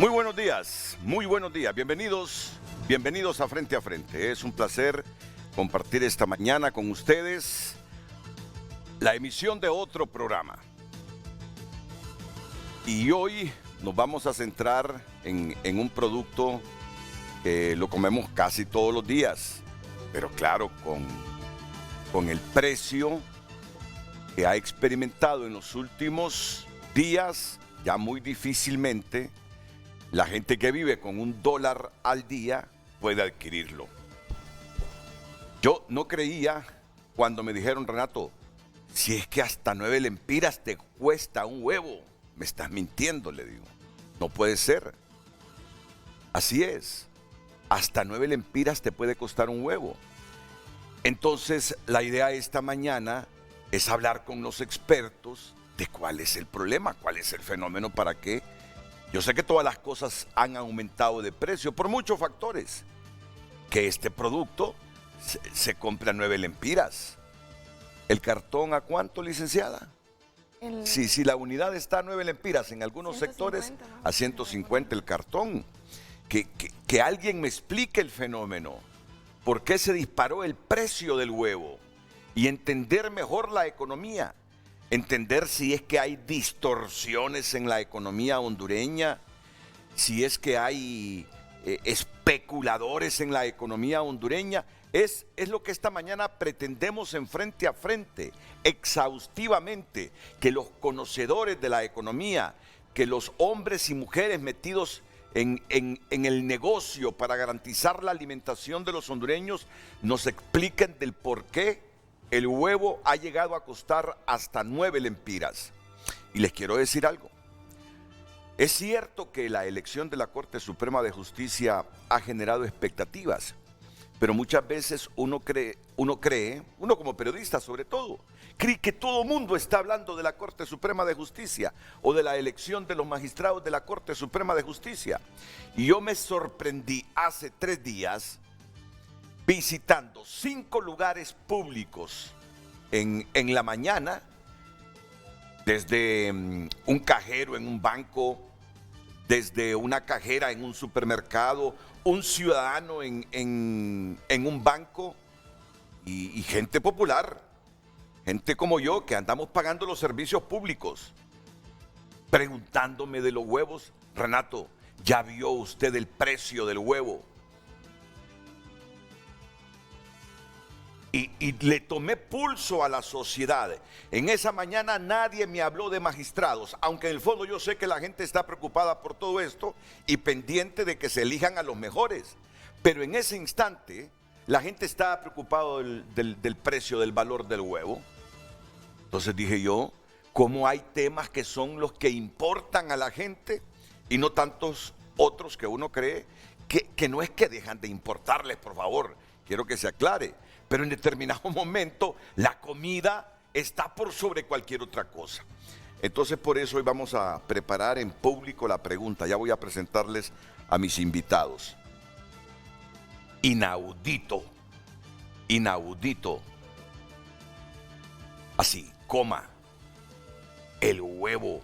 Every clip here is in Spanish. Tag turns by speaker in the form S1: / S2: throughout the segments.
S1: Muy buenos días, bienvenidos a Frente a Frente. Es un placer compartir esta mañana con ustedes la emisión de otro programa. Y hoy nos vamos a centrar en un producto que lo comemos casi todos los días, pero claro, con el precio que ha experimentado en los últimos días, ya muy difícilmente la gente que vive con $1 al día puede adquirirlo. Yo no creía cuando me dijeron, Renato, si es que hasta 9 lempiras te cuesta un huevo. Me estás mintiendo, le digo. No puede ser. Así es. Hasta 9 lempiras te puede costar un huevo. Entonces, la idea esta mañana es hablar con los expertos de cuál es el problema, cuál es el fenómeno, para qué. Yo sé que todas las cosas han aumentado de precio por muchos factores. Que este producto se compra a 9 lempiras. ¿El cartón a cuánto, licenciada? Si la unidad está a 9 lempiras, en algunos
S2: 150,
S1: sectores
S2: ¿no?
S1: a 150 el cartón. Que alguien me explique el fenómeno. ¿Por qué se disparó el precio del huevo? Y entender mejor la economía. Entender si es que hay distorsiones en la economía hondureña, si es que hay especuladores en la economía hondureña. Es lo que esta mañana pretendemos en Frente a Frente, exhaustivamente, que los conocedores de la economía, que los hombres y mujeres metidos en el negocio para garantizar la alimentación de los hondureños, nos expliquen del por qué el huevo ha llegado a costar hasta 9 lempiras. Y les quiero decir algo. Es cierto que la elección de la Corte Suprema de Justicia ha generado expectativas, pero muchas veces uno como periodista sobre todo, cree que todo el mundo está hablando de la Corte Suprema de Justicia o de la elección de los magistrados de la Corte Suprema de Justicia. Y yo me sorprendí hace 3 días visitando 5 lugares públicos en la mañana, desde un cajero en un banco, desde una cajera en un supermercado, un ciudadano en un banco y gente popular, gente como yo que andamos pagando los servicios públicos, preguntándome de los huevos. Renato, ¿ya vio usted el precio del huevo? Y le tomé pulso a la sociedad. En esa mañana nadie me habló de magistrados, aunque en el fondo yo sé que la gente está preocupada por todo esto y pendiente de que se elijan a los mejores. Pero en ese instante la gente estaba preocupada del precio, del valor del huevo. Entonces dije yo, ¿cómo hay temas que son los que importan a la gente y no tantos otros que uno cree que no es que dejan de importarles? Por favor, quiero que se aclare. Pero en determinado momento la comida está por sobre cualquier otra cosa. Entonces por eso hoy vamos a preparar en público la pregunta. Ya voy a presentarles a mis invitados. Inaudito. Así, coma. El huevo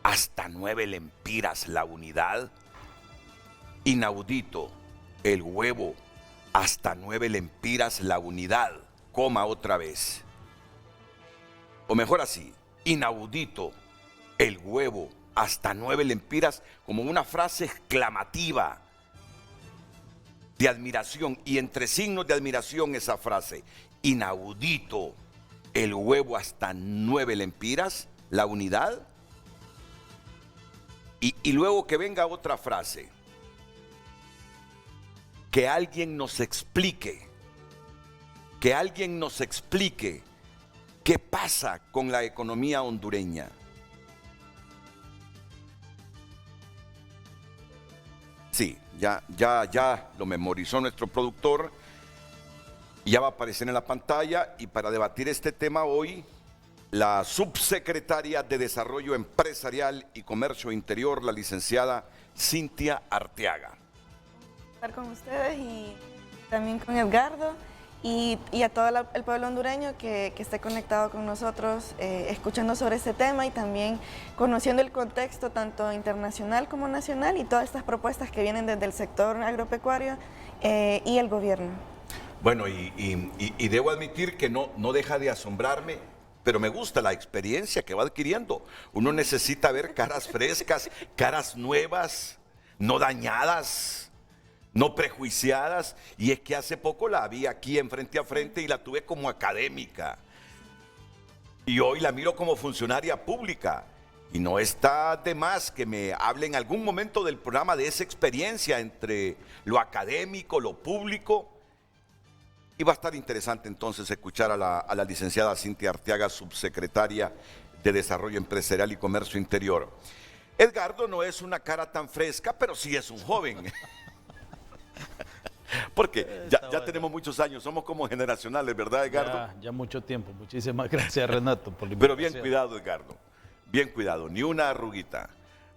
S1: hasta 9 lempiras la unidad. Inaudito. El huevo hasta 9 lempiras la unidad, coma otra vez. O mejor así, inaudito, el huevo hasta 9 lempiras, como una frase exclamativa de admiración, y entre signos de admiración esa frase, inaudito, el huevo hasta 9 lempiras la unidad. Y luego que venga otra frase. Que alguien nos explique qué pasa con la economía hondureña. Sí, ya lo memorizó nuestro productor, ya va a aparecer en la pantalla. Y para debatir este tema hoy, la subsecretaria de Desarrollo Empresarial y Comercio Interior, la licenciada Cintia Arteaga.
S2: Estar con ustedes y también con Edgardo. y a todo el pueblo hondureño que esté conectado con nosotros, escuchando sobre este tema y también conociendo el contexto tanto internacional como nacional y todas estas propuestas que vienen desde el sector agropecuario y el gobierno.
S1: Bueno, y debo admitir que no deja de asombrarme, pero me gusta la experiencia que va adquiriendo. Uno necesita ver caras frescas, caras nuevas, no dañadas, no prejuiciadas, y es que hace poco la vi aquí en Frente a Frente y la tuve como académica. Y hoy la miro como funcionaria pública. Y no está de más que me hable en algún momento del programa de esa experiencia entre lo académico, lo público. Y va a estar interesante entonces escuchar a la licenciada Cintia Arteaga, subsecretaria de Desarrollo Empresarial y Comercio Interior. Edgardo no es una cara tan fresca, pero sí es un joven. Porque ya tenemos muchos años, somos como generacionales, ¿verdad, Edgardo?
S3: Ya mucho tiempo. Muchísimas gracias, Renato, por la invitación.
S1: Pero bien cuidado, Edgardo. Bien cuidado, ni una arruguita.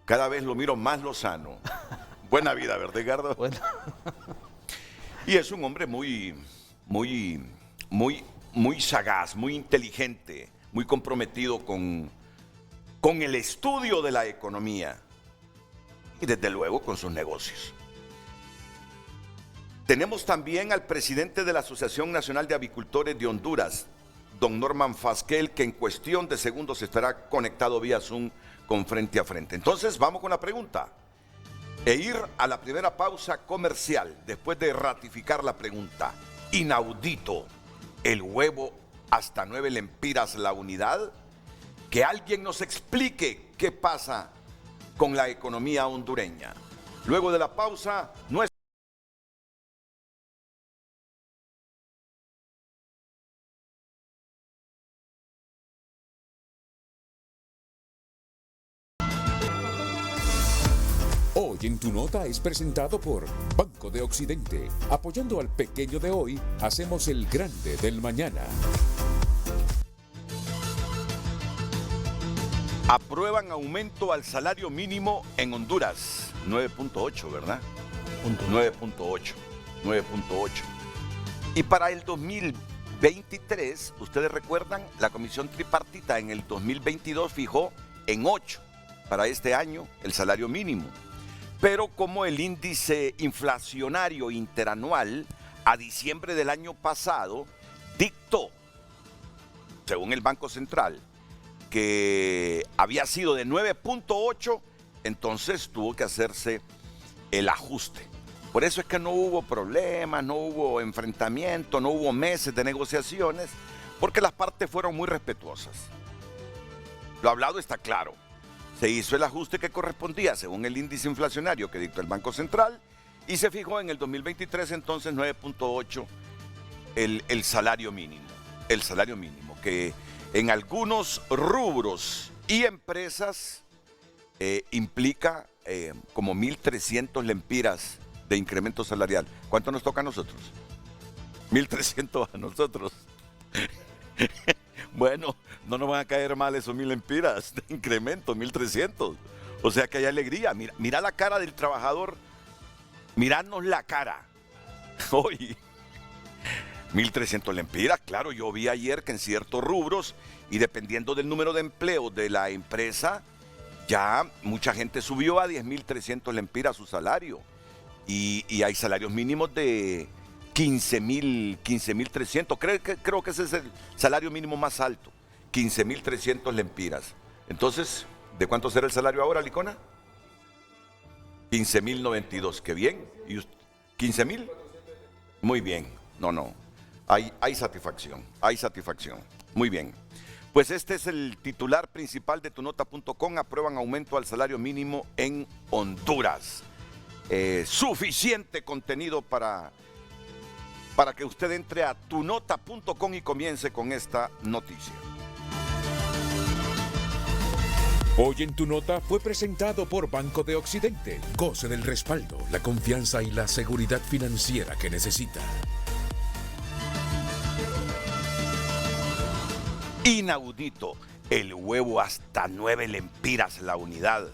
S1: Cada vez lo miro más lozano. Buena vida, ¿verdad, Edgardo?
S3: Bueno.
S1: Y es un hombre muy sagaz, muy inteligente, muy comprometido con el estudio de la economía y desde luego con sus negocios. Tenemos también al presidente de la Asociación Nacional de Avicultores de Honduras, don Norman Fasquel, que en cuestión de segundos estará conectado vía Zoom con Frente a Frente. Entonces vamos con la pregunta e ir a la primera pausa comercial después de ratificar la pregunta. Inaudito, el huevo hasta 9 lempiras la unidad. Que alguien nos explique qué pasa con la economía hondureña. Luego de la pausa, nuestra...
S4: Hoy en Tu Nota es presentado por Banco de Occidente. Apoyando al pequeño de hoy, hacemos el grande del mañana.
S1: Aprueban aumento al salario mínimo en Honduras. 9.8, ¿verdad? 9.8. Y para el 2023, ustedes recuerdan, la Comisión Tripartita en el 2022 fijó en 8 para este año el salario mínimo. Pero como el índice inflacionario interanual a diciembre del año pasado dictó, según el Banco Central, que había sido de 9.8, entonces tuvo que hacerse el ajuste. Por eso es que no hubo problemas, no hubo enfrentamiento, no hubo meses de negociaciones, porque las partes fueron muy respetuosas. Lo hablado está claro. Se hizo el ajuste que correspondía según el índice inflacionario que dictó el Banco Central y se fijó en el 2023 entonces 9.8 el salario mínimo. El salario mínimo que en algunos rubros y empresas implica como 1.300 lempiras de incremento salarial. ¿Cuánto nos toca a nosotros? 1.300 a nosotros. Bueno, no nos van a caer mal esos 1.000 lempiras de incremento, 1.300. O sea que hay alegría. Mira la cara del trabajador. Mirarnos la cara. Hoy, 1.300 lempiras. Claro, yo vi ayer que en ciertos rubros y dependiendo del número de empleos de la empresa, ya mucha gente subió a 10.300 lempiras su salario. Y hay salarios mínimos de 15.300. Creo que ese es el salario mínimo más alto. 15.300 lempiras. Entonces, ¿de cuánto será el salario ahora, Licona? 15.092. Qué bien. ¿Y ¿15.000? Muy bien. No. Hay satisfacción. Hay satisfacción. Muy bien. Pues este es el titular principal de tunota.com. Aprueban aumento al salario mínimo en Honduras. Suficiente contenido para que usted entre a tunota.com y comience con esta noticia.
S4: Hoy en Tu Nota fue presentado por Banco de Occidente. Goce del respaldo, la confianza y la seguridad financiera que necesita.
S1: Inaudito, el huevo hasta 9 lempiras la unidad.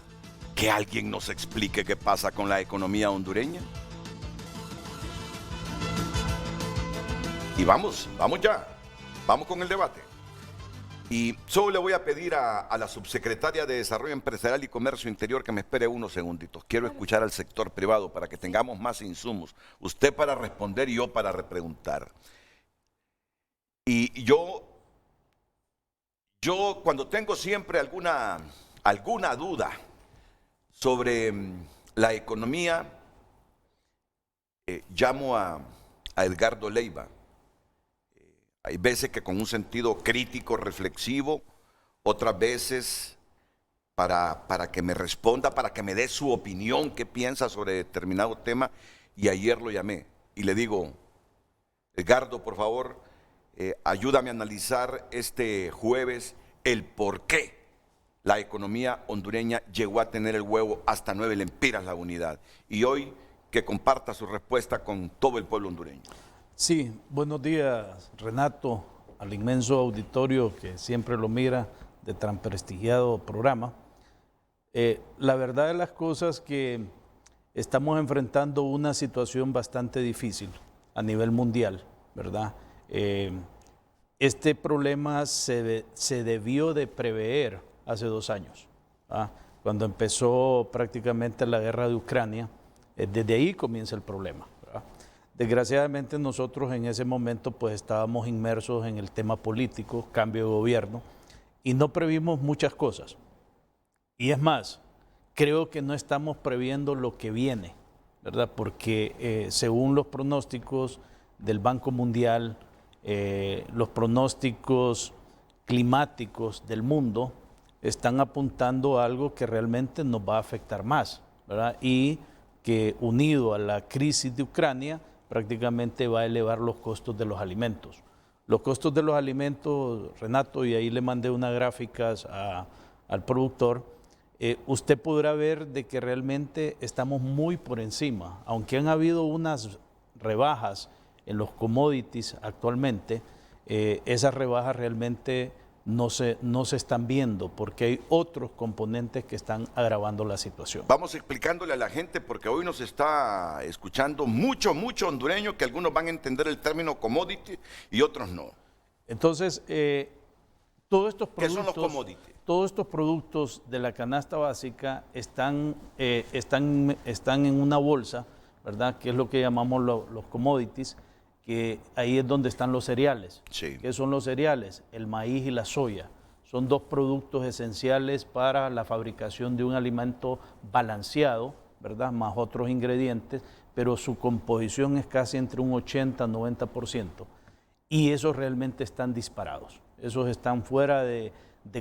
S1: Que alguien nos explique qué pasa con la economía hondureña. Y vamos ya, vamos con el debate. Y solo le voy a pedir a la subsecretaria de Desarrollo Empresarial y Comercio Interior que me espere unos segunditos. Quiero escuchar al sector privado para que tengamos más insumos. Usted para responder y yo para repreguntar. Y yo cuando tengo siempre alguna duda sobre la economía, llamo a Edgardo Leiva. Hay veces que con un sentido crítico, reflexivo, otras veces para que me responda, para que me dé su opinión, qué piensa sobre determinado tema. Y ayer lo llamé y le digo, Edgardo, por favor, ayúdame a analizar este jueves el por qué la economía hondureña llegó a tener el huevo hasta 9 lempiras la unidad. Y hoy que comparta su respuesta con todo el pueblo hondureño.
S3: Sí, buenos días, Renato, al inmenso auditorio que siempre lo mira de tan prestigiado programa. La verdad de las cosas que estamos enfrentando una situación bastante difícil a nivel mundial, ¿verdad? Este problema se debió de prever hace 2 años, ¿ah? Cuando empezó prácticamente la guerra de Ucrania, desde ahí comienza el problema. Desgraciadamente nosotros en ese momento pues estábamos inmersos en el tema político, cambio de gobierno, y no previmos muchas cosas. Y es más, creo que no estamos previendo lo que viene, ¿verdad? Porque según los pronósticos del Banco Mundial, los pronósticos climáticos del mundo están apuntando a algo que realmente nos va a afectar más, ¿verdad? Y que unido a la crisis de Ucrania, prácticamente va a elevar los costos de los alimentos. Los costos de los alimentos, Renato, y ahí le mandé unas gráficas al productor, usted podrá ver de que realmente estamos muy por encima, aunque han habido unas rebajas en los commodities actualmente, esas rebajas realmente no se están viendo porque hay otros componentes que están agravando la situación.
S1: Vamos explicándole a la gente porque hoy nos está escuchando mucho hondureño que algunos van a entender el término commodity y otros no.
S3: Entonces, todos estos productos,
S1: ¿qué son los commodities?
S3: Todos estos productos de la canasta básica están en una bolsa, ¿verdad? Que es lo que llamamos los commodities, que ahí es donde están los cereales.
S1: Sí.
S3: ¿Qué son los cereales? El maíz y la soya. Son 2 productos esenciales para la fabricación de un alimento balanceado, ¿verdad? Más otros ingredientes, pero su composición es casi entre un 80-90%. Y esos realmente están disparados. Esos están fuera de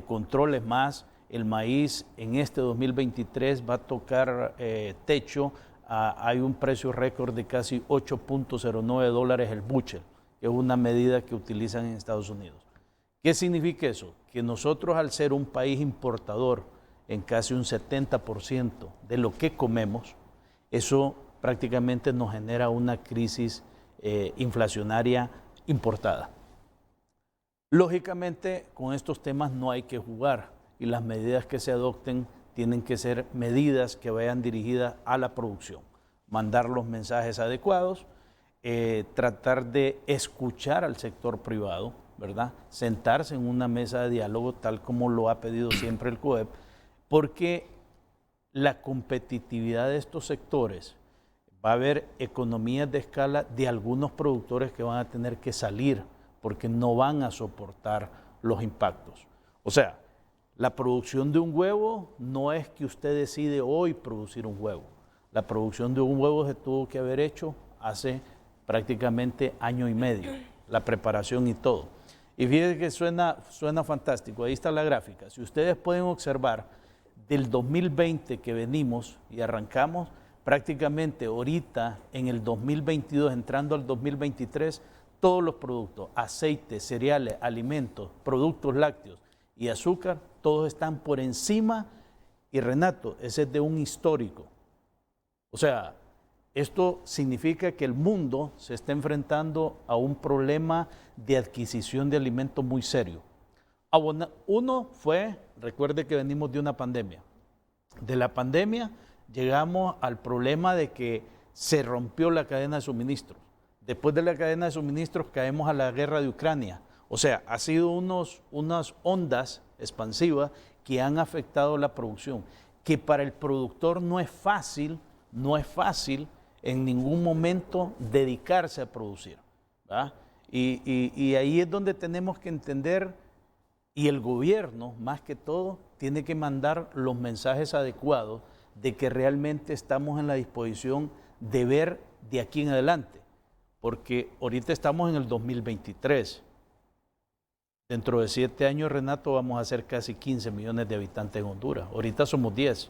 S3: controles más. El maíz en este 2023 va a tocar techo. Hay un precio récord de casi $8.09 el bushel, que es una medida que utilizan en Estados Unidos. ¿Qué significa eso? Que nosotros, al ser un país importador en casi un 70% de lo que comemos, eso prácticamente nos genera una crisis inflacionaria importada. Lógicamente, con estos temas no hay que jugar y las medidas que se adopten tienen que ser medidas que vayan dirigidas a la producción, mandar los mensajes adecuados, tratar de escuchar al sector privado, ¿verdad? Sentarse en una mesa de diálogo tal como lo ha pedido siempre el COEP, porque la competitividad de estos sectores, va a haber economías de escala de algunos productores que van a tener que salir porque no van a soportar los impactos. O sea, la producción de un huevo no es que usted decide hoy producir un huevo. La producción de un huevo se tuvo que haber hecho hace prácticamente 1 año y medio, la preparación y todo. Y fíjense que suena fantástico, ahí está la gráfica. Si ustedes pueden observar, del 2020 que venimos y arrancamos, prácticamente ahorita en el 2022, entrando al 2023, todos los productos, aceites, cereales, alimentos, productos lácteos y azúcar, todos están por encima, y Renato, ese es de un histórico. O sea, esto significa que el mundo se está enfrentando a un problema de adquisición de alimentos muy serio. Uno fue, recuerde que venimos de una pandemia. De la pandemia llegamos al problema de que se rompió la cadena de suministros. Después de la cadena de suministros caemos a la guerra de Ucrania. O sea, ha sido unas ondas expansivas que han afectado la producción, que para el productor no es fácil en ningún momento dedicarse a producir, ¿verdad? Y ahí es donde tenemos que entender, y el gobierno, más que todo, tiene que mandar los mensajes adecuados de que realmente estamos en la disposición de ver de aquí en adelante. Porque ahorita estamos en el 2023. Dentro de 7 años, Renato, vamos a ser casi 15 millones de habitantes en Honduras. Ahorita somos 10.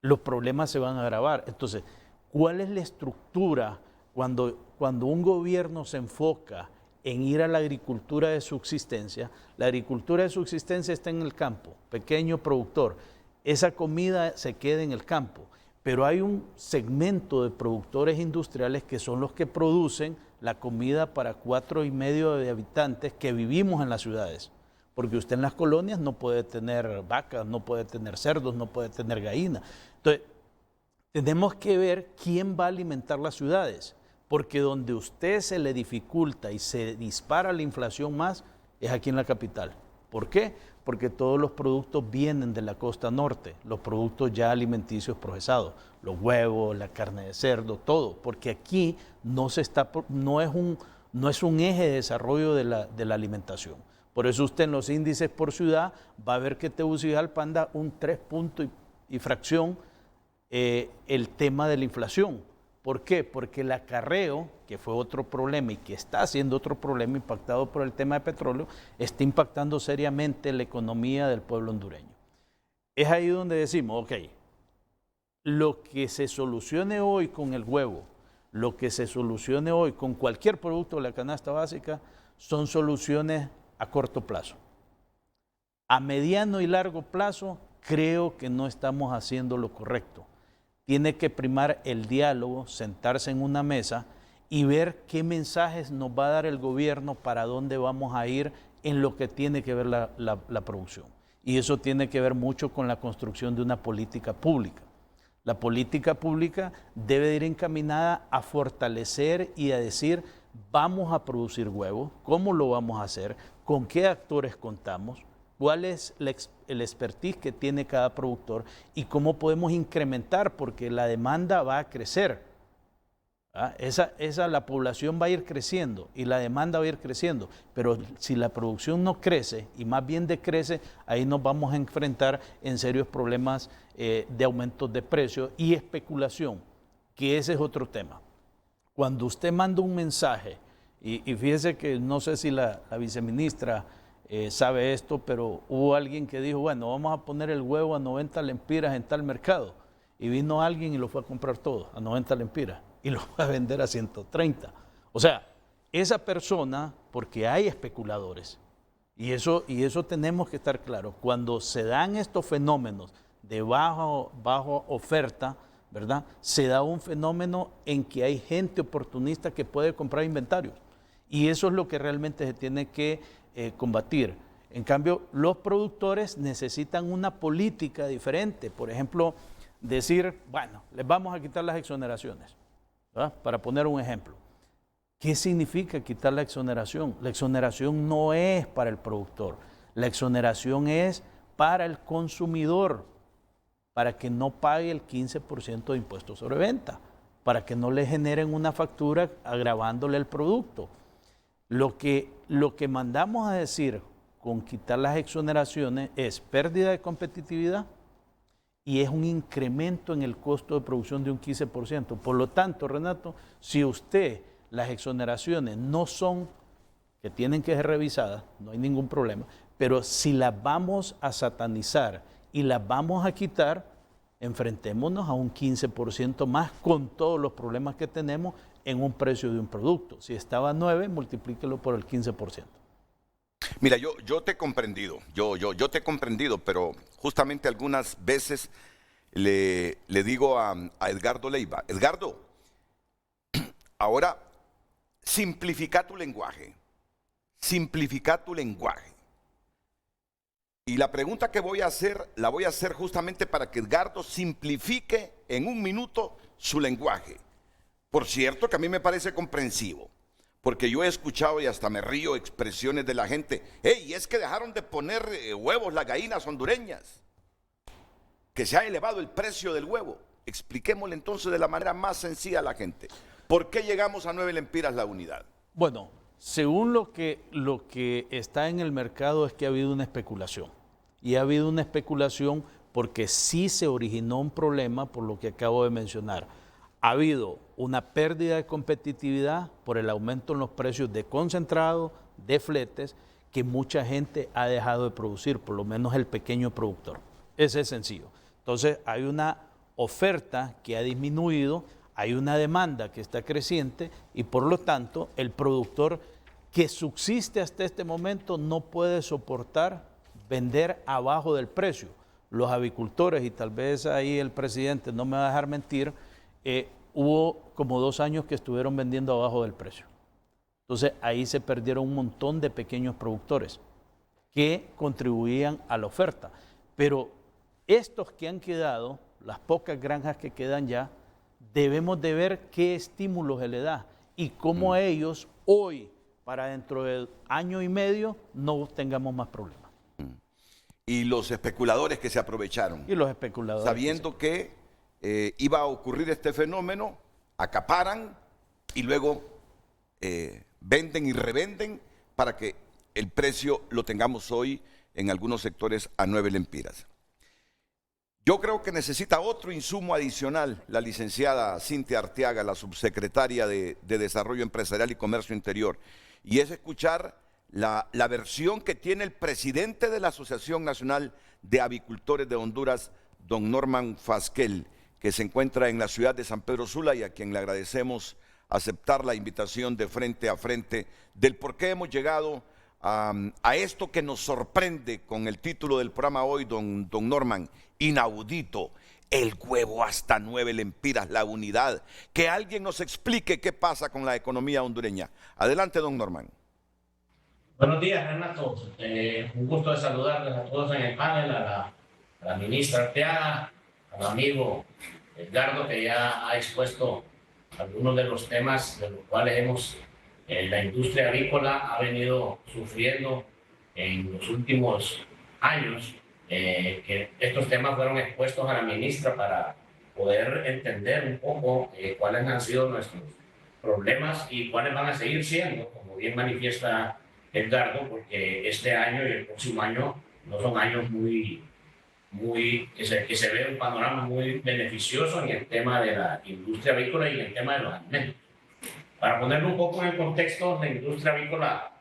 S3: Los problemas se van a agravar. Entonces, ¿cuál es la estructura cuando un gobierno se enfoca en ir a la agricultura de subsistencia? La agricultura de subsistencia está en el campo, pequeño productor. Esa comida se queda en el campo. Pero hay un segmento de productores industriales que son los que producen la comida para 4,5 millones de habitantes que vivimos en las ciudades. Porque usted en las colonias no puede tener vacas, no puede tener cerdos, no puede tener gallinas. Entonces, tenemos que ver quién va a alimentar las ciudades. Porque donde usted se le dificulta y se dispara la inflación más es aquí en la capital. ¿Por qué? Porque todos los productos vienen de la costa norte, los productos ya alimenticios procesados, los huevos, la carne de cerdo, todo, porque aquí no es un eje de desarrollo de la alimentación. Por eso usted en los índices por ciudad va a ver que Tegucigalpa anda un 3 puntos y fracción el tema de la inflación. ¿Por qué? Porque el acarreo, que fue otro problema y que está siendo otro problema impactado por el tema de petróleo, está impactando seriamente la economía del pueblo hondureño. Es ahí donde decimos, ok, lo que se solucione hoy con el huevo, lo que se solucione hoy con cualquier producto de la canasta básica, son soluciones a corto plazo. A mediano y largo plazo, creo que no estamos haciendo lo correcto. Tiene que primar el diálogo, sentarse en una mesa y ver qué mensajes nos va a dar el gobierno para dónde vamos a ir en lo que tiene que ver la producción. Y eso tiene que ver mucho con la construcción de una política pública. La política pública debe ir encaminada a fortalecer y a decir, vamos a producir huevos, cómo lo vamos a hacer, con qué actores contamos, cuál es el expertise que tiene cada productor y cómo podemos incrementar, porque la demanda va a crecer. La población va a ir creciendo y la demanda va a ir creciendo, pero si la producción no crece y más bien decrece, ahí nos vamos a enfrentar en serios problemas de aumentos de precios y especulación, que ese es otro tema. Cuando usted manda un mensaje, y fíjese que no sé si la viceministra sabe esto, pero hubo alguien que dijo, bueno, vamos a poner el huevo a 90 lempiras en tal mercado, y vino alguien y lo fue a comprar todo a 90 lempiras y lo va a vender a 130. O sea, esa persona, porque hay especuladores, y eso tenemos que estar claros, cuando se dan estos fenómenos de baja oferta, ¿verdad? Se da un fenómeno en que hay gente oportunista que puede comprar inventarios, y eso es lo que realmente se tiene que combatir. En cambio, los productores necesitan una política diferente. Por ejemplo, decir, bueno, les vamos a quitar las exoneraciones, ¿verdad? Para poner un ejemplo. ¿Qué significa quitar la exoneración? La exoneración no es para el productor, la exoneración es para el consumidor, para que no pague el 15% de impuestos sobre venta, para que no le generen una factura agravándole el producto. Lo que mandamos a decir con quitar las exoneraciones es pérdida de competitividad y es un incremento en el costo de producción de un 15%. Por lo tanto, Renato, si usted las exoneraciones no son, que tienen que ser revisadas, no hay ningún problema, pero si las vamos a satanizar y las vamos a quitar, enfrentémonos a un 15% más con todos los problemas que tenemos en un precio de un producto. Si estaba 9, multiplíquelo por el 15%.
S1: Mira, yo te he comprendido, yo te he comprendido, pero justamente algunas veces le digo a Edgardo Leiva, Edgardo, ahora simplifica tu lenguaje, Y la pregunta que voy a hacer, la voy a hacer justamente para que Edgardo simplifique en un minuto su lenguaje. Por cierto, que a mí me parece comprensivo, porque yo he escuchado y hasta me río expresiones de la gente, hey, es que dejaron de poner huevos las gallinas hondureñas, que se ha elevado el precio del huevo. Expliquémosle entonces de la manera más sencilla a la gente, ¿por qué llegamos a 9 lempiras la unidad?
S3: Bueno, según lo que está en el mercado es que ha habido una especulación. Y ha habido una especulación porque sí se originó un problema por lo que acabo de mencionar. Ha habido una pérdida de competitividad por el aumento en los precios de concentrado, de fletes, que mucha gente ha dejado de producir, por lo menos el pequeño productor. Ese es sencillo. Entonces hay una oferta que ha disminuido, hay una demanda que está creciente y por lo tanto el productor que subsiste hasta este momento no puede soportar vender abajo del precio. Los avicultores, y tal vez ahí el presidente no me va a dejar mentir, hubo como 2 años que estuvieron vendiendo abajo del precio. Entonces ahí se perdieron un montón de pequeños productores que contribuían a la oferta. Pero estos que han quedado, las pocas granjas que quedan ya, debemos de ver qué estímulo se le da y cómo a ellos hoy, para dentro de año y medio, no tengamos más problemas.
S1: Y los especuladores que se aprovecharon.
S3: Y los especuladores.
S1: Sabiendo que iba a ocurrir este fenómeno, acaparan y luego venden y revenden para que el precio lo tengamos hoy en algunos sectores a 9 lempiras. Yo creo que necesita otro insumo adicional la licenciada Cintia Arteaga, la subsecretaria de Desarrollo Empresarial y Comercio Interior, y es escuchar la versión que tiene el presidente de la Asociación Nacional de Avicultores de Honduras, don Norman Fasquel, que se encuentra en la ciudad de San Pedro Sula y a quien le agradecemos aceptar la invitación de frente a frente del por qué hemos llegado a esto que nos sorprende con el título del programa hoy, don Norman, inaudito, el huevo hasta 9 lempiras la unidad. Que alguien nos explique qué pasa con la economía hondureña. Adelante, don Norman.
S5: Buenos días, Renato. Un gusto de saludarles a todos en el panel, a la ministra Arteaga, al amigo Edgardo, que ya ha expuesto algunos de los temas de los cuales la industria avícola ha venido sufriendo en los últimos años. Que estos temas fueron expuestos a la ministra para poder entender un poco cuáles han sido nuestros problemas y cuáles van a seguir siendo, como bien manifiesta Edgardo, porque este año y el próximo año no son años que se ve un panorama muy beneficioso en el tema de la industria avícola y en el tema de los alimentos. Para ponerlo un poco en el contexto, la industria avícola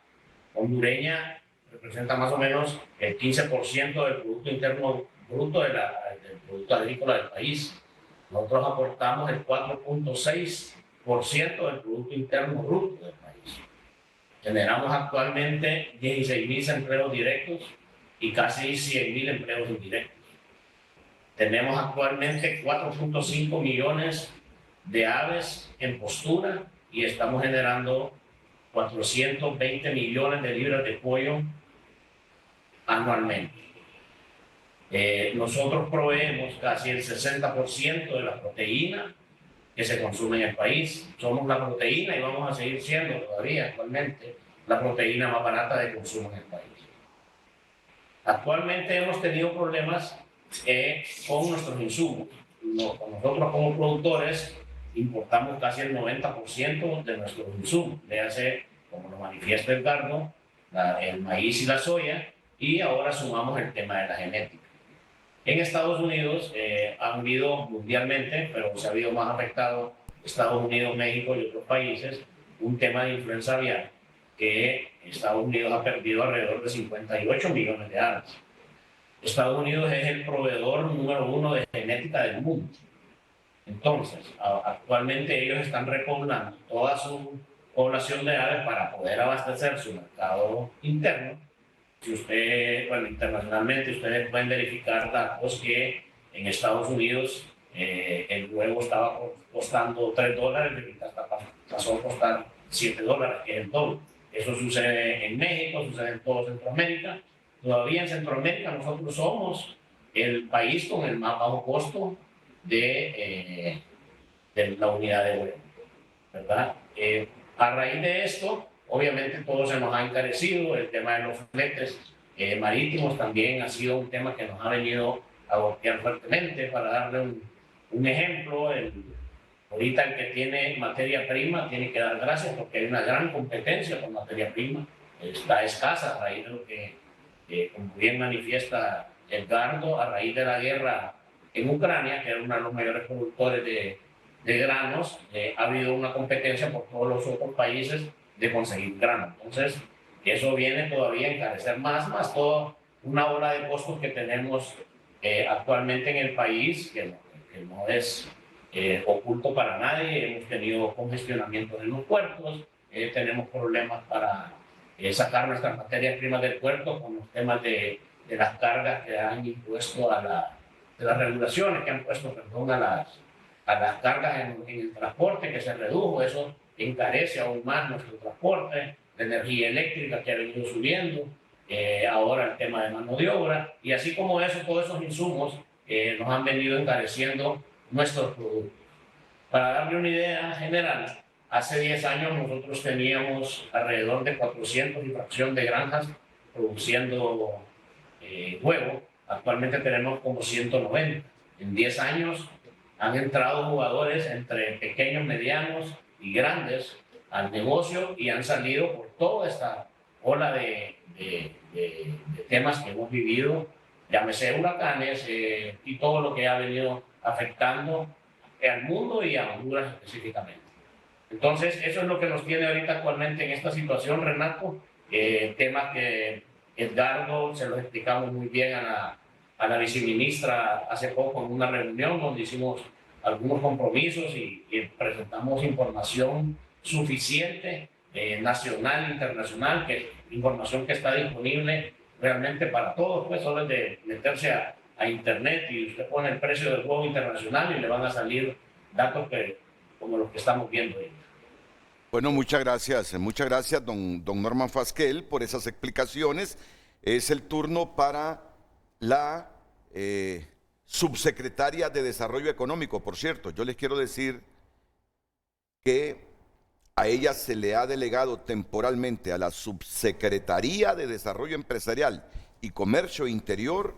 S5: hondureña representa más o menos el 15% del Producto Interno Bruto del Producto Agrícola del país. Nosotros aportamos el 4.6% del Producto Interno Bruto del país. Generamos actualmente 16.000 empleos directos y casi 100.000 empleos indirectos. Tenemos actualmente 4.5 millones de aves en postura y estamos generando 420 millones de libras de pollo anualmente. Nosotros proveemos casi el 60% de la proteína que se consume en el país. Somos la proteína y vamos a seguir siendo todavía actualmente la proteína más barata de consumo en el país. Actualmente hemos tenido problemas con nuestros insumos. Nosotros como productores importamos casi el 90% de nuestros insumos, léase, como lo manifiesta Edgardo, el maíz y la soya, y ahora sumamos el tema de la genética. En Estados Unidos han habido mundialmente, pero se ha habido más afectado Estados Unidos, México y otros países, un tema de influenza aviar, que Estados Unidos ha perdido alrededor de 58 millones de aves. Estados Unidos es el proveedor número 1 de genética del mundo. Entonces, actualmente ellos están repoblando toda su población de aves para poder abastecer su mercado interno. Si internacionalmente ustedes pueden verificar datos que en Estados Unidos el huevo estaba costando $3 y ahorita pasó a costar $7, que es el doble. Eso sucede en México, sucede en todo Centroamérica. Todavía en Centroamérica nosotros somos el país con el más bajo costo de la unidad de huevo. ¿verdad? A raíz de esto, obviamente todo se nos ha encarecido, el tema de los fletes marítimos también ha sido un tema que nos ha venido a golpear fuertemente. Para darle un ejemplo, ahorita el que tiene materia prima tiene que dar gracias porque hay una gran competencia con materia prima, está escasa a raíz de lo que, como bien manifiesta Edgardo, a raíz de la guerra en Ucrania, que era uno de los mayores productores de granos, ha habido una competencia por todos los otros países de conseguir grano. Entonces, eso viene todavía a encarecer más toda una ola de costos que tenemos actualmente en el país, que no es oculto para nadie. Hemos tenido congestionamientos en los puertos, tenemos problemas para sacar nuestras materias primas del puerto con los temas de las cargas que han impuesto de las regulaciones que han puesto, perdón, a las cargas en el transporte, que se redujo. Eso encarece aún más nuestro transporte, la energía eléctrica que ha venido subiendo, ahora el tema de mano de obra, y así como eso, todos esos insumos nos han venido encareciendo nuestros productos. Para darle una idea general, hace 10 años nosotros teníamos alrededor de 400 y fracción de granjas produciendo huevo. Actualmente tenemos como 190. En 10 años han entrado jugadores entre pequeños, medianos y grandes al negocio y han salido por toda esta ola de temas que hemos vivido, llámese huracanes y todo lo que ha venido afectando al mundo y a Honduras específicamente. Entonces, eso es lo que nos tiene ahorita actualmente en esta situación, Renato. Temas que Edgardo se los explicamos muy bien a la viceministra hace poco en una reunión donde hicimos algunos compromisos y presentamos información suficiente, nacional e internacional, que información que está disponible realmente para todos, pues solo es de meterse a internet y usted pone el precio del huevo internacional y le van a salir datos como los que estamos viendo ahí.
S1: Bueno, muchas gracias, don Norman Fasquel, por esas explicaciones. Es el turno para la subsecretaria de Desarrollo Económico. Por cierto, yo les quiero decir que a ella se le ha delegado temporalmente a la Subsecretaría de Desarrollo Empresarial y Comercio Interior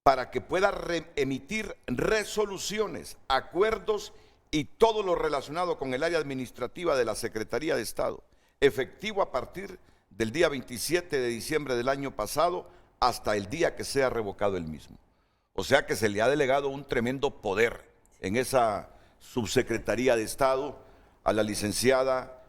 S1: para que pueda emitir resoluciones, acuerdos y todo lo relacionado con el área administrativa de la Secretaría de Estado, efectivo a partir del día 27 de diciembre del año pasado hasta el día que sea revocado el mismo. O sea que se le ha delegado un tremendo poder en esa Subsecretaría de Estado a la licenciada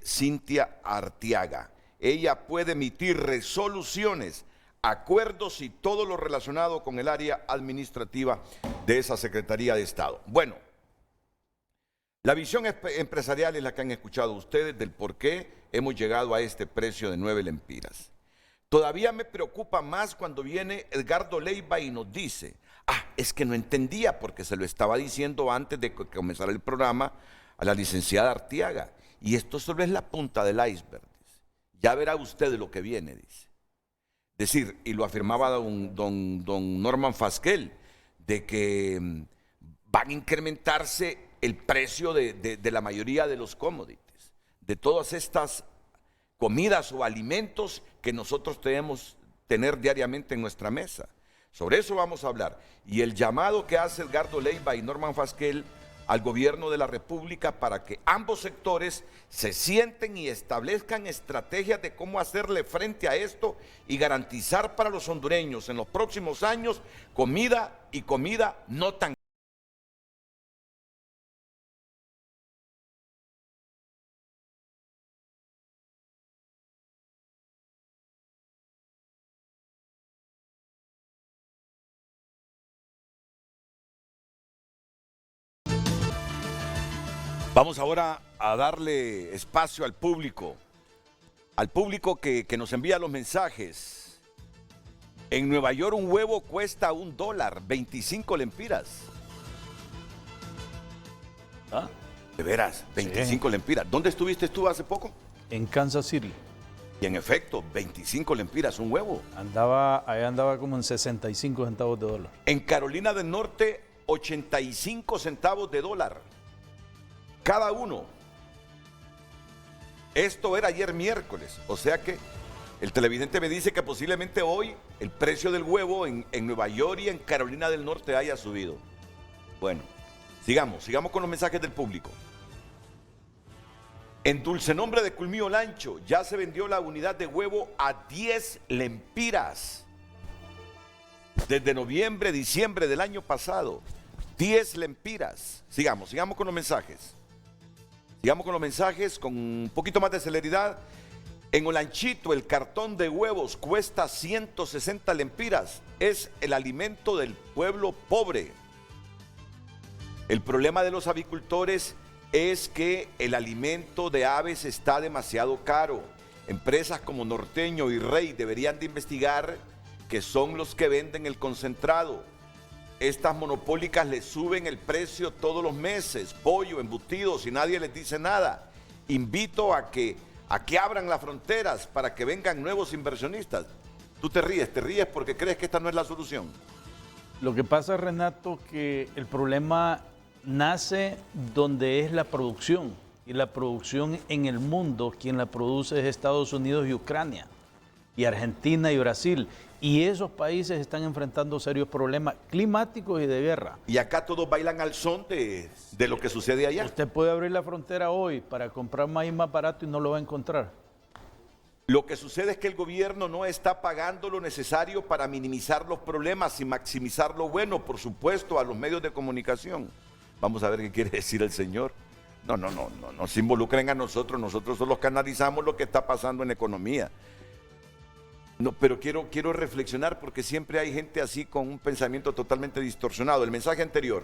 S1: Cintia Arteaga. Ella puede emitir resoluciones, acuerdos y todo lo relacionado con el área administrativa de esa Secretaría de Estado. Bueno, la visión empresarial es la que han escuchado ustedes del por qué hemos llegado a este precio de 9 lempiras. Todavía me preocupa más cuando viene Edgardo Leiva y nos dice, es que no entendía porque se lo estaba diciendo antes de que comenzara el programa a la licenciada Arteaga. Y esto solo es la punta del iceberg. Dice. Ya verá usted lo que viene, dice. Decir, y lo afirmaba don Norman Fasquel, de que van a incrementarse el precio de la mayoría de los commodities, de todas estas comidas o alimentos que nosotros debemos tener diariamente en nuestra mesa. Sobre eso vamos a hablar. Y el llamado que hace Edgardo Leiva y Norman Fasquel al gobierno de la República para que ambos sectores se sienten y establezcan estrategias de cómo hacerle frente a esto y garantizar para los hondureños en los próximos años comida y comida no tan Vamos ahora a darle espacio al público que nos envía los mensajes. En Nueva York un huevo cuesta $1, 25 lempiras.
S3: ¿Ah?
S1: De veras, 25 lempiras. ¿Dónde estuviste tú hace poco?
S3: En Kansas City.
S1: Y en efecto, 25 lempiras, un huevo.
S3: Allá andaba como en 65 centavos de dólar.
S1: En Carolina del Norte, 85 centavos de dólar. cada uno. Esto era ayer miércoles, o sea que el televidente me dice que posiblemente hoy el precio del huevo en Nueva York y en Carolina del Norte haya subido. Bueno, sigamos con los mensajes del público. En Dulcenombre de Culmío Lancho ya se vendió la unidad de huevo a 10 lempiras. Desde noviembre, diciembre del año pasado, 10 lempiras. Sigamos con los mensajes. Sigamos con los mensajes con un poquito más de celeridad. En Olanchito el cartón de huevos cuesta 160 lempiras. Es el alimento del pueblo pobre. El problema de los avicultores es que el alimento de aves está demasiado caro. Empresas como Norteño y Rey deberían de investigar que son los que venden el concentrado. Estas monopólicas le suben el precio todos los meses, pollo, embutidos, y nadie les dice nada. Invito a que abran las fronteras para que vengan nuevos inversionistas. Tú te ríes porque crees que esta no es la solución.
S3: Lo que pasa, Renato, que el problema nace donde es la producción, y la producción en el mundo, quien la produce es Estados Unidos y Ucrania, y Argentina y Brasil. Y esos países están enfrentando serios problemas climáticos y de guerra.
S1: Y acá todos bailan al son de lo que sucede allá.
S3: Usted puede abrir la frontera hoy para comprar maíz más barato y no lo va a encontrar.
S1: Lo que sucede es que el gobierno no está pagando lo necesario para minimizar los problemas y maximizar lo bueno, por supuesto, a los medios de comunicación. Vamos a ver qué quiere decir el señor. No se involucren a nosotros son los que analizamos lo que está pasando en la economía. No, pero quiero reflexionar porque siempre hay gente así con un pensamiento totalmente distorsionado. El mensaje anterior.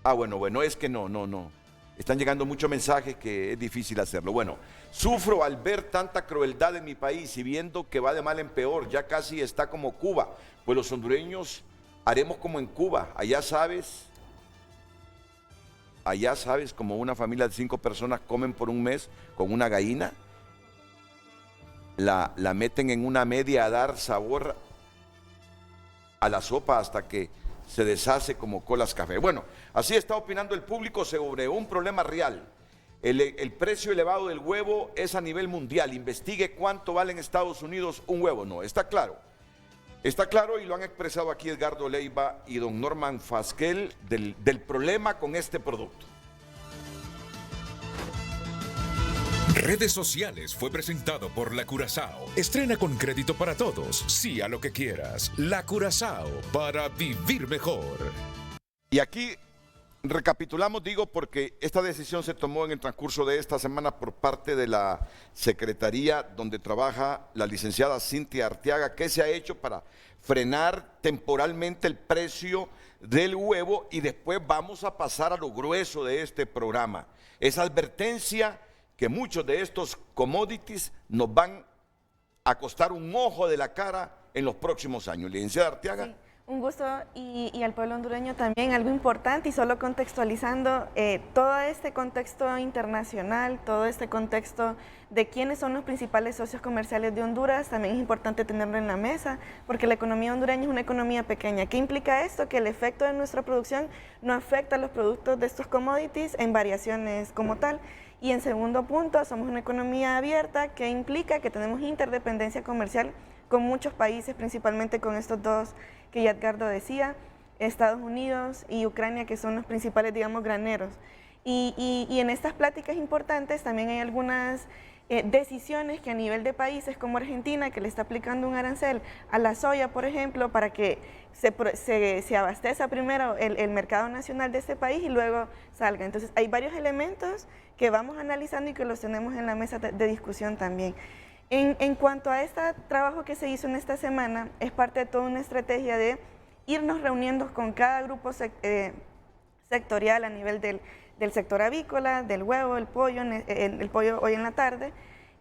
S1: Bueno, es que no. Están llegando muchos mensajes que es difícil hacerlo. Bueno, sufro al ver tanta crueldad en mi país y viendo que va de mal en peor, ya casi está como Cuba. Pues los hondureños haremos como en Cuba. Allá sabes, como una familia de 5 personas comen por un mes con una gallina. La meten en una media a dar sabor a la sopa hasta que se deshace como colas café. Bueno, así está opinando el público sobre un problema real. El precio elevado del huevo es a nivel mundial. Investigue cuánto vale en Estados Unidos un huevo. No, está claro. Está claro y lo han expresado aquí Edgardo Leiva y don Norman Fasquel del problema con este producto.
S4: Redes Sociales fue presentado por La Curazao. Estrena con crédito para todos. Sí a lo que quieras. La Curazao, para vivir mejor.
S1: Y aquí recapitulamos, porque esta decisión se tomó en el transcurso de esta semana por parte de la Secretaría donde trabaja la licenciada Cintia Arteaga. ¿Qué se ha hecho para frenar temporalmente el precio del huevo? Y después vamos a pasar a lo grueso de este programa. Esa advertencia que muchos de estos commodities nos van a costar un ojo de la cara en los próximos años. Licenciada Arteaga.
S2: Sí, un gusto y al pueblo hondureño también algo importante, y solo contextualizando todo este contexto internacional, todo este contexto de quiénes son los principales socios comerciales de Honduras, también es importante tenerlo en la mesa, porque la economía hondureña es una economía pequeña. ¿Qué implica esto? Que el efecto de nuestra producción no afecta a los productos de estos commodities en variaciones como tal. Y en segundo punto, somos una economía abierta, que implica que tenemos interdependencia comercial con muchos países, principalmente con estos dos que ya Edgardo decía, Estados Unidos y Ucrania, que son los principales, graneros. Y en estas pláticas importantes también hay algunas decisiones que a nivel de países como Argentina, que le está aplicando un arancel a la soya, por ejemplo, para que se abastezca primero el mercado nacional de este país y luego salga. Entonces hay varios elementos que vamos analizando y que los tenemos en la mesa de discusión también. En cuanto a este trabajo que se hizo en esta semana, es parte de toda una estrategia de irnos reuniendo con cada grupo sectorial a nivel del sector avícola, del huevo, el pollo hoy en la tarde,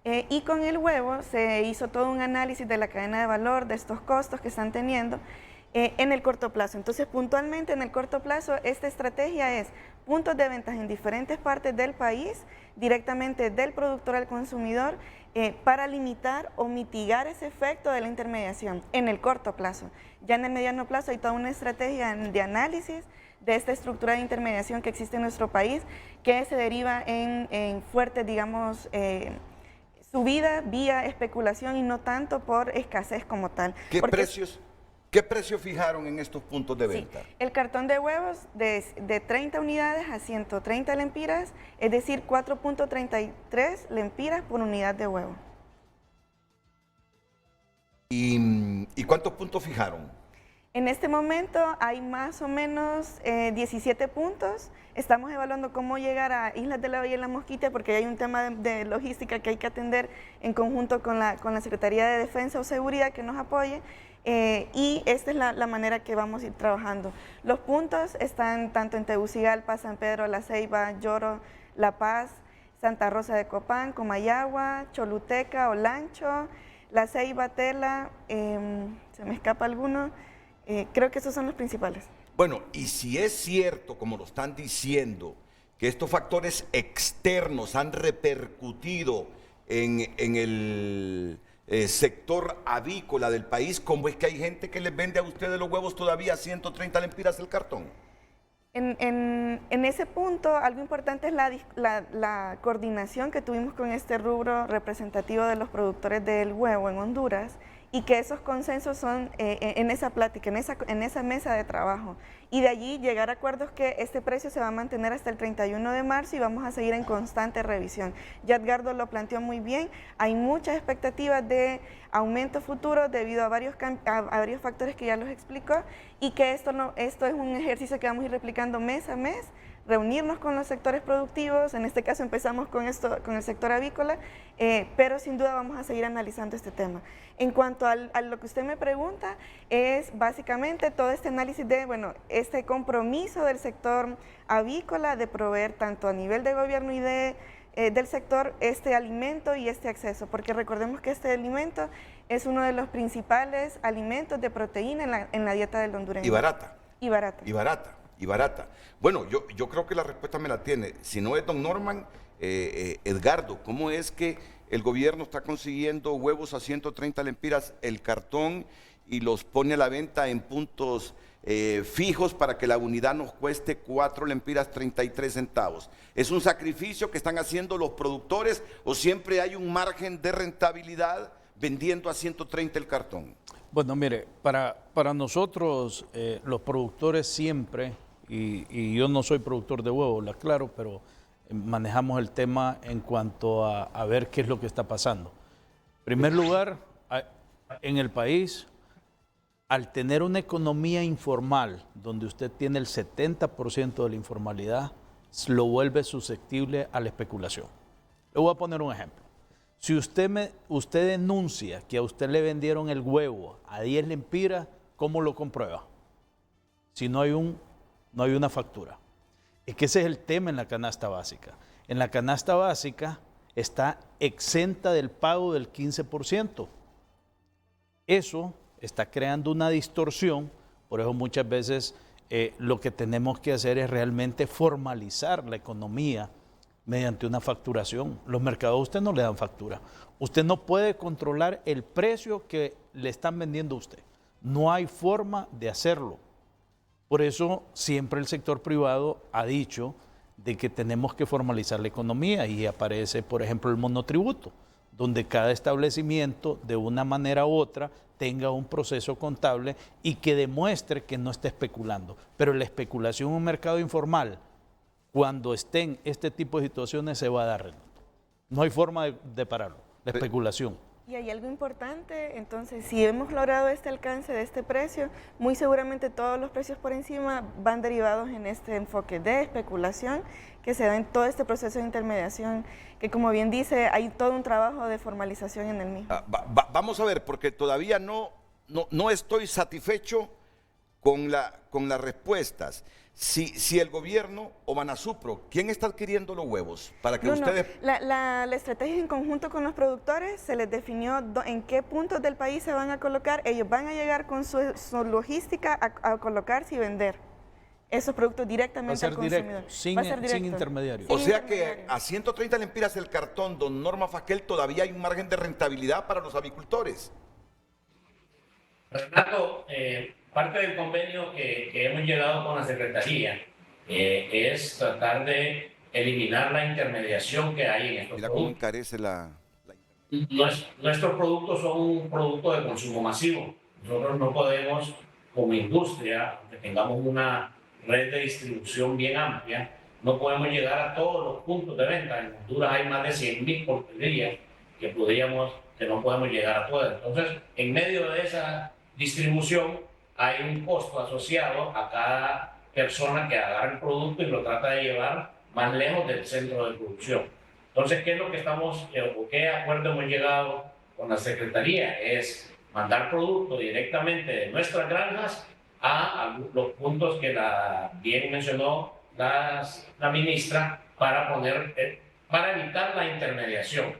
S2: y con el huevo se hizo todo un análisis de la cadena de valor, de estos costos que están teniendo en el corto plazo. Entonces, puntualmente en el corto plazo, esta estrategia es puntos de ventas en diferentes partes del país, directamente del productor al consumidor, para limitar o mitigar ese efecto de la intermediación en el corto plazo. Ya en el mediano plazo hay toda una estrategia de análisis, de esta estructura de intermediación que existe en nuestro país, que se deriva en fuertes, digamos, subida vía especulación y no tanto por escasez como tal.
S1: ¿Qué precios fijaron en estos puntos de venta?
S2: Sí, el cartón de huevos de 30 unidades a 130 lempiras, es decir, 4.33 lempiras por unidad de huevo.
S1: ¿Y cuántos puntos fijaron?
S2: En este momento hay más o menos 17 puntos. Estamos evaluando cómo llegar a Islas de la Bahía y La Mosquitia porque hay un tema de logística que hay que atender en conjunto con la Secretaría de Defensa o Seguridad que nos apoye. Y esta es la manera que vamos a ir trabajando. Los puntos están tanto en Tegucigalpa, San Pedro, La Ceiba, Lloro, La Paz, Santa Rosa de Copán, Comayagua, Choluteca, Olancho, La Ceiba, Tela, se me escapa alguno. Creo que esos son los principales.
S1: Bueno, y si es cierto, como lo están diciendo, que estos factores externos han repercutido en el sector avícola del país, ¿cómo es que hay gente que les vende a ustedes los huevos todavía a 130 lempiras el cartón?
S2: En ese punto, algo importante es la coordinación que tuvimos con este rubro representativo de los productores del huevo en Honduras, y que esos consensos son en esa plática, en esa mesa de trabajo. Y de allí llegar a acuerdos que este precio se va a mantener hasta el 31 de marzo y vamos a seguir en constante revisión. Ya Edgardo lo planteó muy bien, hay muchas expectativas de aumento futuro debido a varios factores que ya los explicó, y que esto es un ejercicio que vamos a ir replicando mes a mes, reunirnos con los sectores productivos, en este caso empezamos con el sector avícola, pero sin duda vamos a seguir analizando este tema. En cuanto a lo que usted me pregunta, es básicamente todo este análisis de, bueno, este compromiso del sector avícola de proveer tanto a nivel de gobierno y del sector este alimento y este acceso, porque recordemos que este alimento es uno de los principales alimentos de proteína en la dieta del hondureño.
S1: Y barata.
S2: Y barata.
S1: Y barata. Y barata. Bueno, yo creo que la respuesta me la tiene. Si no es don Norman, Edgardo, ¿cómo es que el gobierno está consiguiendo huevos a 130 lempiras el cartón y los pone a la venta en puntos fijos para que la unidad nos cueste 4 lempiras 33 centavos? ¿Es un sacrificio que están haciendo los productores o siempre hay un margen de rentabilidad vendiendo a 130 el cartón?
S3: Bueno, mire, para nosotros los productores siempre, y yo no soy productor de huevos, lo aclaro, pero manejamos el tema en cuanto a ver qué es lo que está pasando. En primer lugar, en el país, al tener una economía informal, donde usted tiene el 70% de la informalidad, lo vuelve susceptible a la especulación. Le voy a poner un ejemplo. Si usted denuncia que a usted le vendieron el huevo a 10 lempiras, ¿cómo lo comprueba? Si no hay una factura. Es que ese es el tema en la canasta básica. En la canasta básica está exenta del pago del 15%. Eso está creando una distorsión, por eso muchas veces lo que tenemos que hacer es realmente formalizar la economía mediante una facturación. Los mercados a usted no le dan factura. Usted no puede controlar el precio que le están vendiendo a usted. No hay forma de hacerlo. Por eso siempre el sector privado ha dicho de que tenemos que formalizar la economía y aparece, por ejemplo, el monotributo, donde cada establecimiento de una manera u otra tenga un proceso contable y que demuestre que no está especulando. Pero la especulación en un mercado informal, cuando estén este tipo de situaciones, se va a dar. No hay forma de pararlo, la especulación.
S2: Y hay algo importante, entonces, si hemos logrado este alcance de este precio, muy seguramente todos los precios por encima van derivados en este enfoque de especulación que se da en todo este proceso de intermediación, que como bien dice, hay todo un trabajo de formalización en el mismo.
S1: Vamos a ver, porque todavía no estoy satisfecho con las respuestas. Si el gobierno o Banasupro, ¿quién está adquiriendo los huevos? Para que ustedes...
S2: La estrategia en conjunto con los productores, se les definió en qué puntos del país se van a colocar. Ellos van a llegar con su logística a colocarse y vender esos productos directamente al consumidor.
S3: Va a ser directo, sin intermediario.
S1: O sea que a 130 lempiras el cartón, don Norma Fasquel, todavía hay un margen de rentabilidad para los avicultores.
S5: Renato, parte del convenio que hemos llegado con la Secretaría es tratar de eliminar la intermediación que hay en estos
S1: Mira cómo
S5: productos.
S1: encarece la...
S5: Nuestros productos son un producto de consumo masivo. Nosotros no podemos, como industria, aunque tengamos una red de distribución bien amplia, no podemos llegar a todos los puntos de venta. En Honduras hay más de 100.000 pulperías que no podemos llegar a todas. Entonces, en medio de esa distribución hay un costo asociado a cada persona que agarra el producto y lo trata de llevar más lejos del centro de producción. Entonces, ¿qué es lo que qué acuerdo hemos llegado con la Secretaría? Es mandar producto directamente de nuestras granjas a los puntos que bien mencionó la ministra para evitar la intermediación.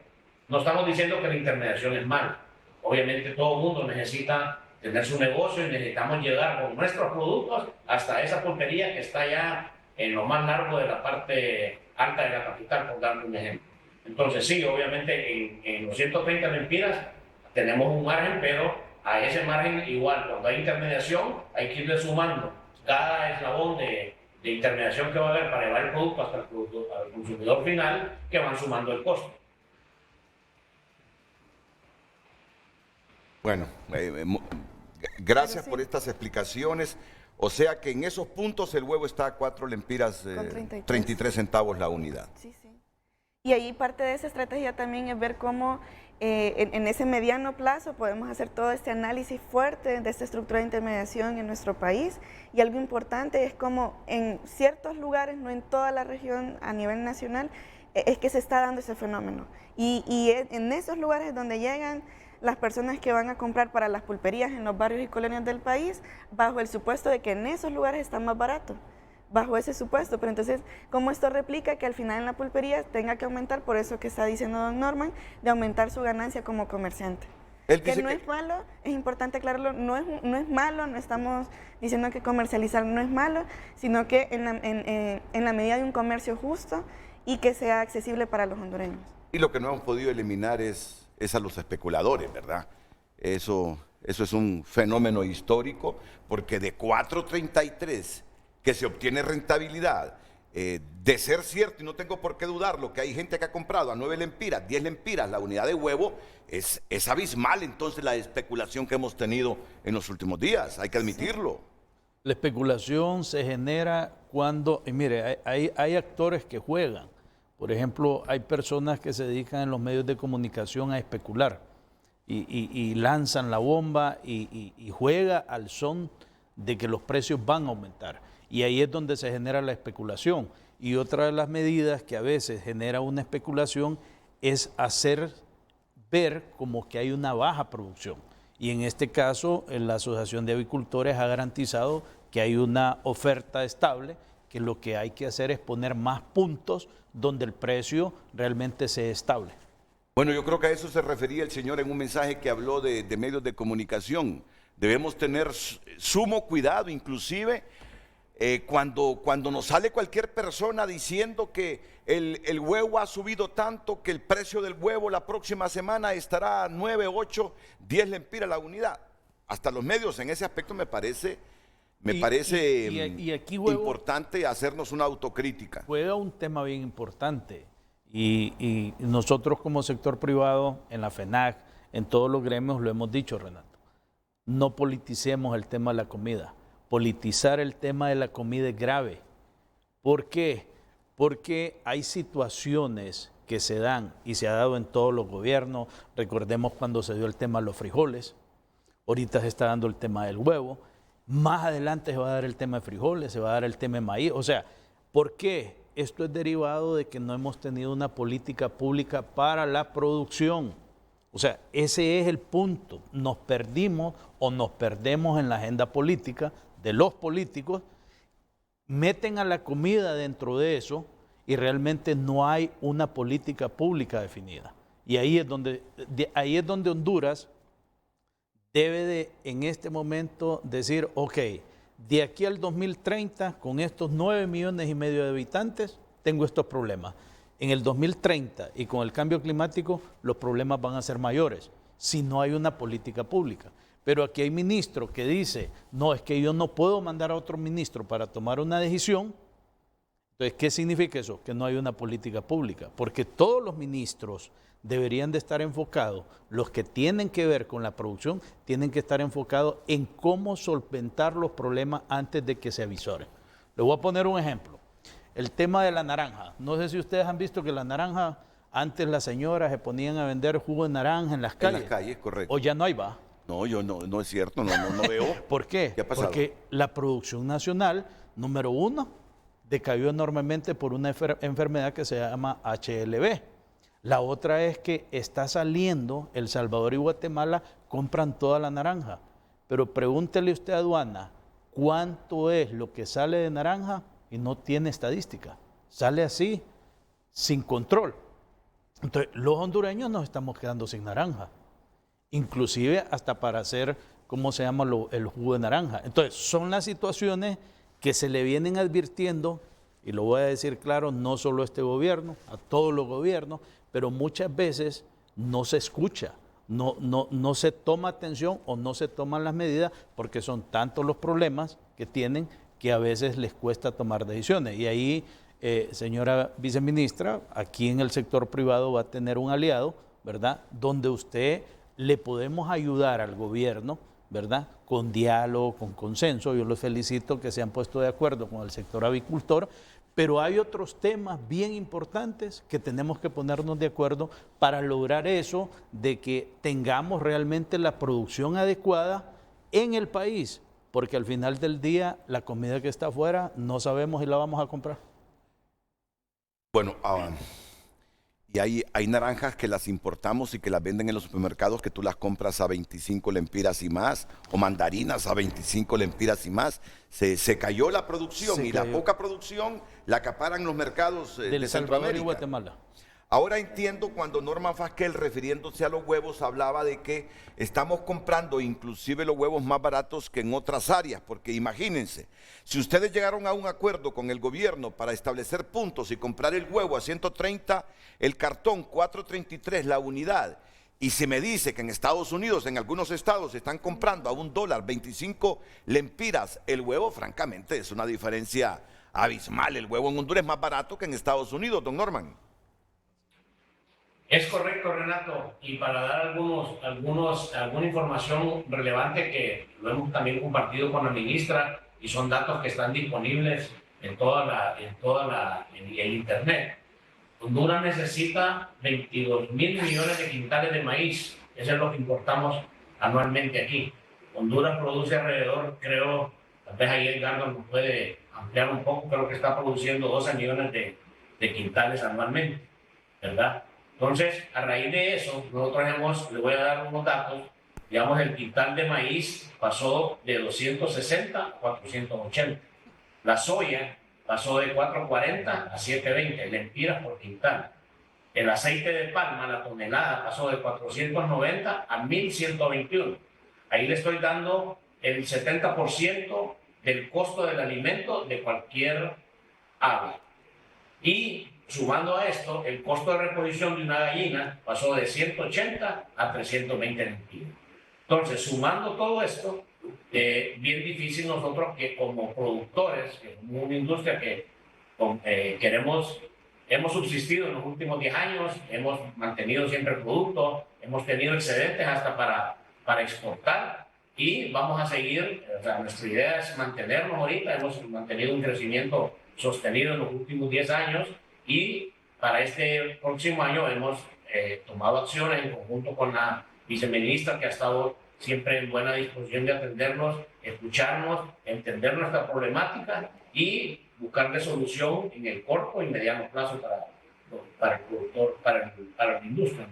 S5: No estamos diciendo que la intermediación es mala. Obviamente todo el mundo necesita tener su negocio y necesitamos llegar con nuestros productos hasta esa pulpería que está ya en lo más largo de la parte alta de la capital, por darle un ejemplo. Entonces sí, obviamente en los 130 lempiras tenemos un margen, pero a ese margen igual, cuando hay intermediación, hay que irle sumando cada eslabón de intermediación que va a haber para llevar el producto hasta al consumidor final, que van sumando el costo.
S1: Bueno, gracias por estas explicaciones. O sea que en esos puntos el huevo está a 4 lempiras, 33 centavos la unidad.
S2: Sí, sí. Y ahí parte de esa estrategia también es ver cómo en ese mediano plazo podemos hacer todo este análisis fuerte de esta estructura de intermediación en nuestro país. Y algo importante es como en ciertos lugares, no en toda la región a nivel nacional, es que se está dando ese fenómeno. Y en esos lugares donde llegan las personas que van a comprar para las pulperías en los barrios y colonias del país, bajo el supuesto de que en esos lugares está más barato, bajo ese supuesto. Pero entonces, ¿cómo esto replica que al final en la pulpería tenga que aumentar, por eso que está diciendo don Norman, de aumentar su ganancia como comerciante? Que no es malo, es importante aclararlo, no es malo, no estamos diciendo que comercializar no es malo, sino que en la medida de un comercio justo y que sea accesible para los hondureños.
S1: Y lo que no hemos podido eliminar es a los especuladores, ¿verdad? Eso es un fenómeno histórico, porque de 4.33 que se obtiene rentabilidad, de ser cierto, y no tengo por qué dudarlo, que hay gente que ha comprado a 9 lempiras, 10 lempiras la unidad de huevo, es abismal entonces la especulación que hemos tenido en los últimos días, hay que admitirlo.
S3: La especulación se genera cuando, y mire, hay actores que juegan. Por ejemplo, hay personas que se dedican en los medios de comunicación a especular y lanzan la bomba y juega al son de que los precios van a aumentar. Y ahí es donde se genera la especulación. Y otra de las medidas que a veces genera una especulación es hacer ver como que hay una baja producción. Y en este caso, la Asociación de Avicultores ha garantizado que hay una oferta estable, que lo que hay que hacer es poner más puntos donde el precio realmente sea estable.
S1: Bueno, yo creo que a eso se refería el señor en un mensaje que habló de medios de comunicación. Debemos tener sumo cuidado, inclusive cuando nos sale cualquier persona diciendo que el huevo ha subido tanto que el precio del huevo la próxima semana estará a 9, 8, 10 lempiras la unidad. Hasta los medios en ese aspecto me parece
S3: y aquí
S1: importante hacernos una autocrítica.
S3: Juega un tema bien importante y nosotros como sector privado, en la FENAC, en todos los gremios lo hemos dicho, Renato, no politicemos el tema de la comida. Politizar el tema de la comida es grave. ¿Por qué? Porque hay situaciones que se dan y se ha dado en todos los gobiernos. Recordemos cuando se dio el tema de los frijoles, ahorita se está dando el tema del huevo. Más adelante se va a dar el tema de frijoles, se va a dar el tema de maíz. O sea, ¿por qué? Esto es derivado de que no hemos tenido una política pública para la producción. O sea, ese es el punto. Nos perdimos o nos perdemos en la agenda política de los políticos. Meten a la comida dentro de eso y realmente no hay una política pública definida. Y ahí es donde Honduras debe de, en este momento, decir, ok, de aquí al 2030, con estos 9,5 millones de habitantes, tengo estos problemas. En el 2030 y con el cambio climático, los problemas van a ser mayores si no hay una política pública. Pero aquí hay ministro que dice, no, es que yo no puedo mandar a otro ministro para tomar una decisión. Entonces, ¿qué significa eso? Que no hay una política pública, porque todos los ministros deberían de estar enfocados, los que tienen que ver con la producción, tienen que estar enfocados en cómo solventar los problemas antes de que se avisoren. Le voy a poner un ejemplo. El tema de la naranja. No sé si ustedes han visto que la naranja, antes las señoras se ponían a vender jugo de naranja en las calles.
S1: En las calles, correcto.
S3: O ya no hay, va.
S1: No, yo no es cierto, no veo.
S3: ¿Por qué?
S1: ¿Qué ha pasado?
S3: Porque la producción nacional, número uno, decayó enormemente por una enfermedad que se llama HLB. La otra es que está saliendo, El Salvador y Guatemala compran toda la naranja. Pero pregúntele usted a aduana, ¿cuánto es lo que sale de naranja? Y no tiene estadística. Sale así, sin control. Entonces, los hondureños nos estamos quedando sin naranja. Inclusive hasta para hacer, ¿cómo se llama? El jugo de naranja. Entonces, son las situaciones que se le vienen advirtiendo, y lo voy a decir claro, no solo a este gobierno, a todos los gobiernos, pero muchas veces no se escucha, no se toma atención o no se toman las medidas porque son tantos los problemas que tienen que a veces les cuesta tomar decisiones. Y ahí, señora viceministra, aquí en el sector privado va a tener un aliado, ¿verdad? Donde usted le podemos ayudar al gobierno, ¿verdad? Con diálogo, con consenso. Yo los felicito que se han puesto de acuerdo con el sector avicultor, pero hay otros temas bien importantes que tenemos que ponernos de acuerdo para lograr eso, de que tengamos realmente la producción adecuada en el país, porque al final del día la comida que está afuera no sabemos si la vamos a comprar.
S1: Bueno, y hay naranjas que las importamos y que las venden en los supermercados, que tú las compras a 25 lempiras y más, o mandarinas a 25 lempiras y más. Se cayó la producción y la poca producción la acaparan los mercados de
S3: del Salvador
S1: Centroamérica
S3: y Guatemala.
S1: Ahora entiendo cuando Norman Fasquel, refiriéndose a los huevos, hablaba de que estamos comprando inclusive los huevos más baratos que en otras áreas, porque imagínense, si ustedes llegaron a un acuerdo con el gobierno para establecer puntos y comprar el huevo a 130, el cartón, 4.33 la unidad, y se me dice que en Estados Unidos, en algunos estados, están comprando a $1, 25 lempiras el huevo, francamente es una diferencia abismal. El huevo en Honduras es más barato que en Estados Unidos, don Norman.
S5: Es correcto, Renato, y para dar alguna información relevante que lo hemos también compartido con la ministra y son datos que están disponibles en el internet. Honduras necesita 22.000 millones de quintales de maíz, eso es lo que importamos anualmente aquí. Honduras produce alrededor, creo, tal vez ahí Edgardo nos puede ampliar un poco, creo que está produciendo 12 millones de quintales anualmente, ¿verdad? Entonces, a raíz de eso, nosotros le voy a dar unos datos, digamos, el quintal de maíz pasó de 260 a 480. La soya pasó de 440 a 720 lempiras por quintal. El aceite de palma, la tonelada, pasó de 490 a 1121. Ahí le estoy dando el 70% del costo del alimento de cualquier ave. Y sumando a esto, el costo de reposición de una gallina pasó de 180 a 320 lempiras. Entonces, sumando todo esto, bien difícil nosotros que como productores, que somos una industria que hemos subsistido en los últimos 10 años, hemos mantenido siempre el producto, hemos tenido excedentes hasta para exportar y vamos a seguir, o sea, nuestra idea es mantenernos ahorita, hemos mantenido un crecimiento sostenido en los últimos 10 años y para este próximo año hemos tomado acciones en conjunto con la viceministra que ha estado siempre en buena disposición de atendernos, escucharnos, entender nuestra problemática y buscarle solución en el corto y mediano plazo para el productor, para la industria.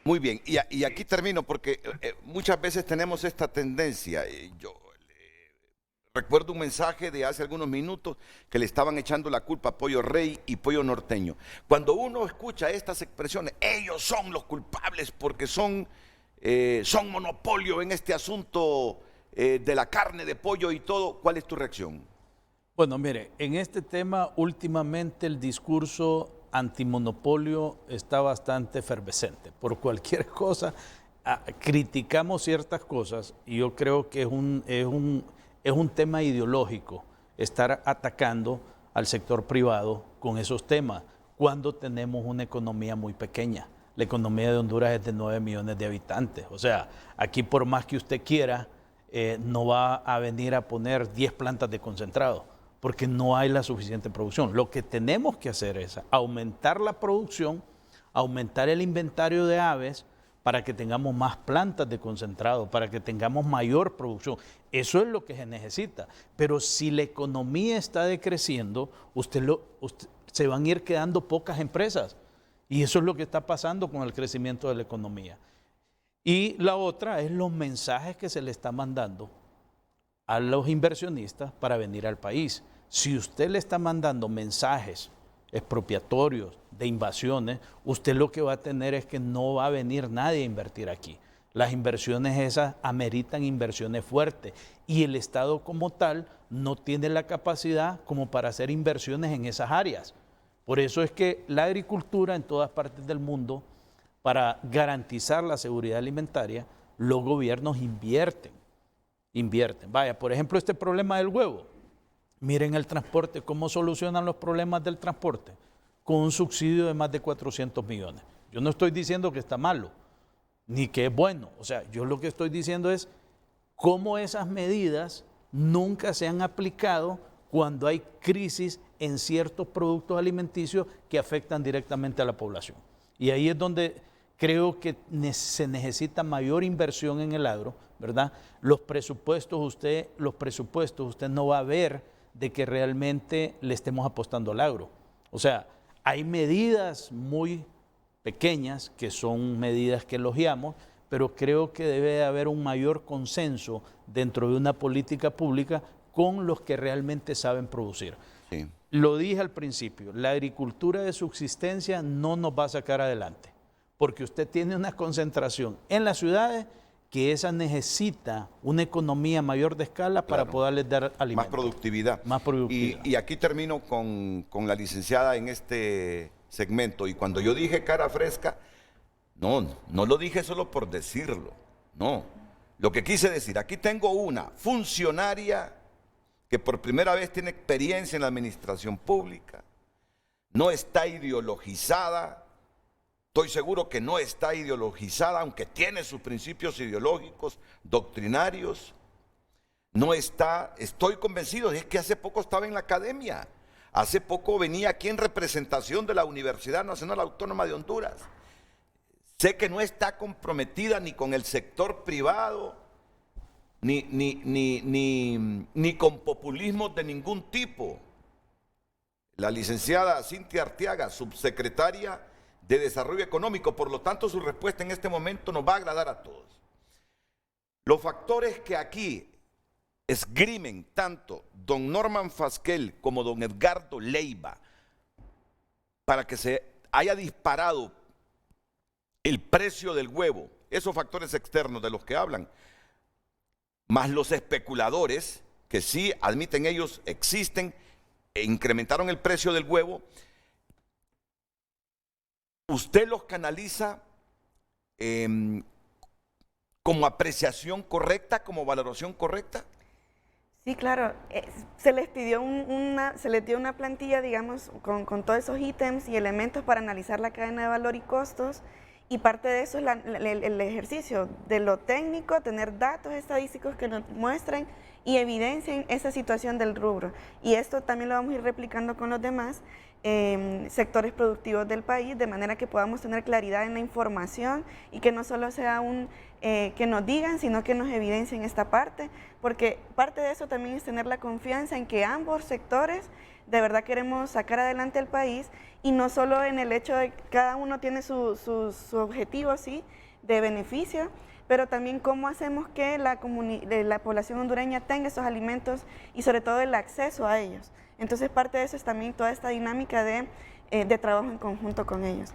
S1: Muy bien, y aquí termino porque muchas veces tenemos esta tendencia. Yo recuerdo un mensaje de hace algunos minutos que le estaban echando la culpa a Pollo Rey y Pollo Norteño. Cuando uno escucha estas expresiones, ellos son los culpables porque son monopolio en este asunto de la carne de pollo y todo, ¿cuál es tu reacción?
S3: Bueno, mire, en este tema últimamente el discurso antimonopolio está bastante efervescente. Por cualquier cosa criticamos ciertas cosas y yo creo que es un tema ideológico estar atacando al sector privado con esos temas cuando tenemos una economía muy pequeña. La economía de Honduras es de 9 millones de habitantes. O sea, aquí por más que usted quiera, no va a venir a poner 10 plantas de concentrado porque no hay la suficiente producción. Lo que tenemos que hacer es aumentar la producción, aumentar el inventario de aves para que tengamos más plantas de concentrado, para que tengamos mayor producción. Eso es lo que se necesita. Pero si la economía está decreciendo, se van a ir quedando pocas empresas. Y eso es lo que está pasando con el crecimiento de la economía. Y la otra es los mensajes que se le está mandando a los inversionistas para venir al país. Si usted le está mandando mensajes expropiatorios, de invasiones, usted lo que va a tener es que no va a venir nadie a invertir aquí. Las inversiones esas ameritan inversiones fuertes y el Estado como tal no tiene la capacidad como para hacer inversiones en esas áreas. Por eso es que la agricultura en todas partes del mundo, para garantizar la seguridad alimentaria, los gobiernos invierten. Vaya, por ejemplo, este problema del huevo. Miren el transporte, cómo solucionan los problemas del transporte con un subsidio de más de 400 millones. Yo no estoy diciendo que está malo, ni que es bueno. O sea, yo lo que estoy diciendo es cómo esas medidas nunca se han aplicado cuando hay crisis en ciertos productos alimenticios que afectan directamente a la población. Y ahí es donde creo que se necesita mayor inversión en el agro, ¿verdad? Los presupuestos usted no va a ver de que realmente le estemos apostando al agro. O sea, hay medidas muy pequeñas que son medidas que elogiamos, pero creo que debe de haber un mayor consenso dentro de una política pública con los que realmente saben producir. Sí. Lo dije al principio, la agricultura de subsistencia no nos va a sacar adelante, porque usted tiene una concentración en las ciudades que esa necesita una economía mayor de escala para poderles dar alimentos.
S1: Más productividad. Y aquí termino con la licenciada en este segmento. Y cuando yo dije cara fresca, no lo dije solo por decirlo. No. Lo que quise decir, aquí tengo una funcionaria que por primera vez tiene experiencia en la administración pública, no está ideologizada. Estoy seguro que no está ideologizada, aunque tiene sus principios ideológicos, doctrinarios. No está, estoy convencido, es que hace poco estaba en la academia. Hace poco venía aquí en representación de la Universidad Nacional Autónoma de Honduras. Sé que no está comprometida ni con el sector privado, ni con populismos de ningún tipo. La licenciada Cintia Arteaga, subsecretaria de Desarrollo Económico, por lo tanto su respuesta en este momento nos va a agradar a todos. Los factores que aquí esgrimen tanto don Norman Fasquel como don Edgardo Leiva para que se haya disparado el precio del huevo, esos factores externos de los que hablan, más los especuladores, que sí admiten ellos existen, e incrementaron el precio del huevo. ¿Usted los canaliza como apreciación correcta, como valoración correcta?
S2: Sí, claro. Se les pidió se les dio una plantilla, digamos, con todos esos ítems y elementos para analizar la cadena de valor y costos. Y parte de eso es el ejercicio de lo técnico, tener datos estadísticos que nos muestren y evidencien esa situación del rubro. Y esto también lo vamos a ir replicando con los demás sectores productivos del país, de manera que podamos tener claridad en la información y que no solo sea que nos digan, sino que nos evidencien esta parte, porque parte de eso también es tener la confianza en que ambos sectores de verdad queremos sacar adelante el país, y no solo en el hecho de que cada uno tiene su objetivo, sí, de beneficio, pero también cómo hacemos que la población hondureña tenga esos alimentos y sobre todo el acceso a ellos. Entonces parte de eso es también toda esta dinámica de trabajo en conjunto con ellos.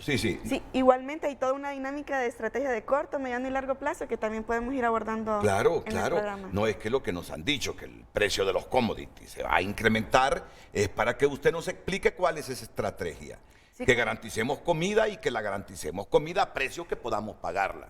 S1: Sí, sí.
S2: Sí, igualmente hay toda una dinámica de estrategia de corto, mediano y largo plazo que también podemos ir abordando
S1: Claro,
S2: en el
S1: claro.
S2: programa.
S1: No es que lo que nos han dicho, que el precio de los commodities se va a incrementar, es para que usted nos explique cuál es esa estrategia.
S2: Sí,
S1: que
S2: claro.
S1: garanticemos comida y que la garanticemos comida a precios que podamos pagarla.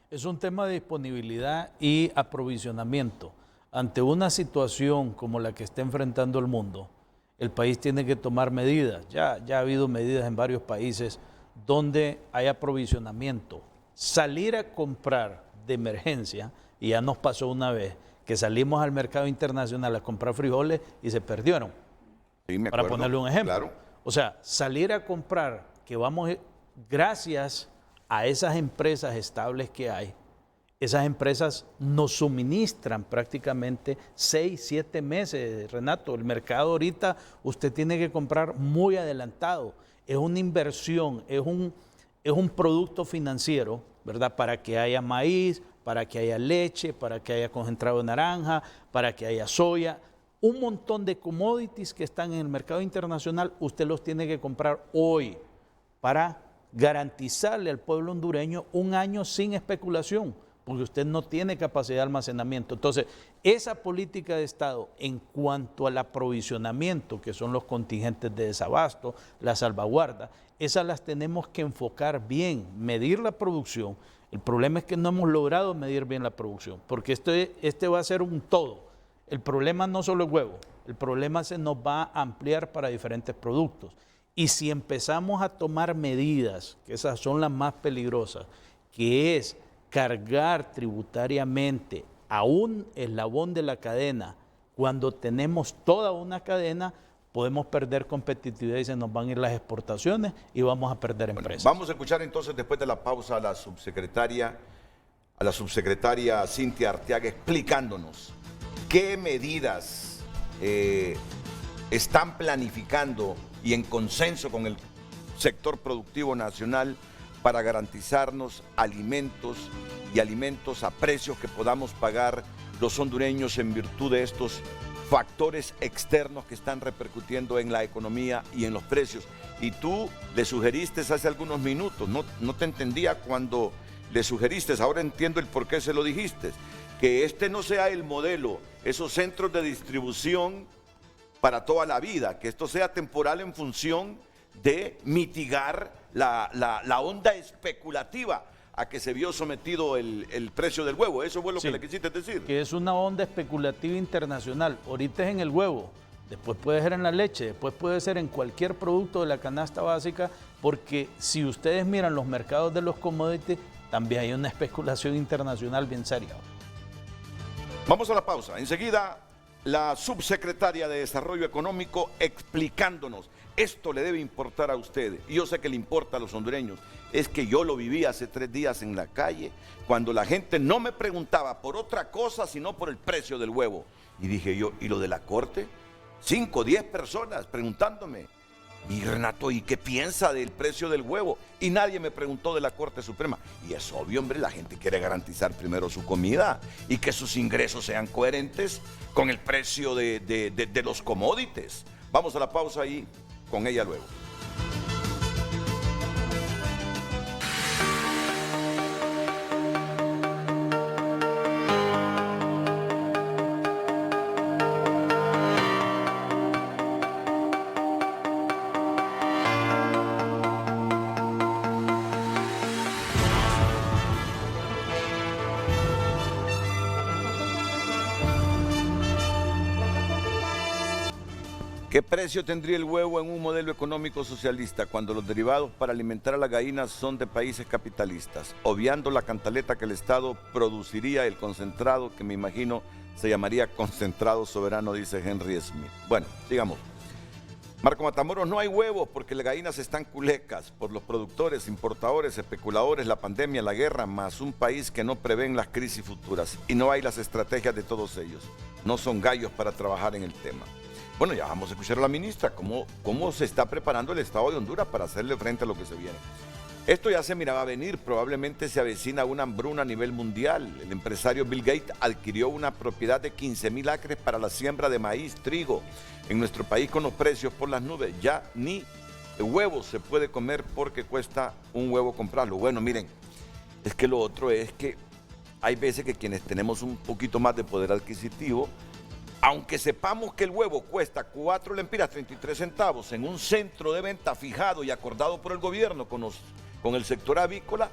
S3: Es un tema de disponibilidad y aprovisionamiento. Ante una situación como la que está enfrentando el mundo, el país tiene que tomar medidas. Ya ha habido medidas en varios países donde hay aprovisionamiento. Salir a comprar de emergencia, y ya nos pasó una vez, que salimos al mercado internacional a comprar frijoles y se perdieron.
S1: Sí, me
S3: Para
S1: acuerdo,
S3: ponerle un ejemplo.
S1: Claro.
S3: O sea, salir a comprar, que vamos, gracias a esas empresas estables que hay, esas empresas nos suministran prácticamente 6, 7 meses, Renato. El mercado ahorita usted tiene que comprar muy adelantado. Es una inversión, es un producto financiero, ¿verdad? Para que haya maíz, para que haya leche, para que haya concentrado de naranja, para que haya soya. Un montón de commodities que están en el mercado internacional, usted los tiene que comprar hoy para garantizarle al pueblo hondureño un año sin especulación, porque usted no tiene capacidad de almacenamiento. Entonces, esa política de Estado en cuanto al aprovisionamiento, que son los contingentes de desabasto, la salvaguarda, esas las tenemos que enfocar bien, medir la producción. El problema es que no hemos logrado medir bien la producción, porque este va a ser un todo. El problema no solo es huevo, el problema se nos va a ampliar para diferentes productos. Y si empezamos a tomar medidas, que esas son las más peligrosas, que es cargar tributariamente a un eslabón de la cadena, cuando tenemos toda una cadena, podemos perder competitividad y se nos van a ir las exportaciones y vamos a perder empresas.
S1: Vamos a escuchar entonces después de la pausa a la subsecretaria Cintia Arteaga explicándonos qué medidas están planificando y en consenso con el sector productivo nacional para garantizarnos alimentos y alimentos a precios que podamos pagar los hondureños en virtud de estos factores externos que están repercutiendo en la economía y en los precios. Y tú le sugeriste hace algunos minutos, no te entendía cuando le sugeriste, ahora entiendo el por qué se lo dijiste, que este no sea el modelo, esos centros de distribución para toda la vida, que esto sea temporal en función de mitigar la onda especulativa a que se vio sometido el precio del huevo. Eso fue lo que le quisiste decir.
S3: Que es una onda especulativa internacional. Ahorita es en el huevo, después puede ser en la leche, después puede ser en cualquier producto de la canasta básica, porque si ustedes miran los mercados de los commodities, también hay una especulación internacional bien seria.
S1: Vamos a la pausa. Enseguida, la subsecretaria de Desarrollo Económico explicándonos. Esto le debe importar a usted, y yo sé que le importa a los hondureños. Es que yo lo viví hace 3 días en la calle, cuando la gente no me preguntaba por otra cosa, sino por el precio del huevo. Y dije yo, ¿y lo de la corte? 5, 10 personas preguntándome. Y Renato, ¿y qué piensa del precio del huevo? Y nadie me preguntó de la Corte Suprema. Y es obvio, hombre, la gente quiere garantizar primero su comida y que sus ingresos sean coherentes con el precio de los commodities. Vamos a la pausa y con ella luego. ¿Qué precio tendría el huevo en un modelo económico socialista cuando los derivados para alimentar a las gallinas son de países capitalistas? Obviando la cantaleta que el Estado produciría el concentrado, que me imagino se llamaría concentrado soberano, dice Henry Smith. Bueno, digamos. Marco Matamoros, no hay huevos porque las gallinas están culecas por los productores, importadores, especuladores, la pandemia, la guerra, más un país que no prevén las crisis futuras y no hay las estrategias de todos ellos. No son gallos para trabajar en el tema. Bueno, ya vamos a escuchar a la ministra cómo se está preparando el Estado de Honduras para hacerle frente a lo que se viene. Esto ya se miraba venir, probablemente se avecina una hambruna a nivel mundial. El empresario Bill Gates adquirió una propiedad de 15,000 acres para la siembra de maíz, trigo. En nuestro país con los precios por las nubes, ya ni huevo se puede comer porque cuesta un huevo comprarlo. Bueno, miren, es que lo otro es que hay veces que quienes tenemos un poquito más de poder adquisitivo, aunque sepamos que el huevo cuesta 4 lempiras 33 centavos en un centro de venta fijado y acordado por el gobierno con el sector avícola,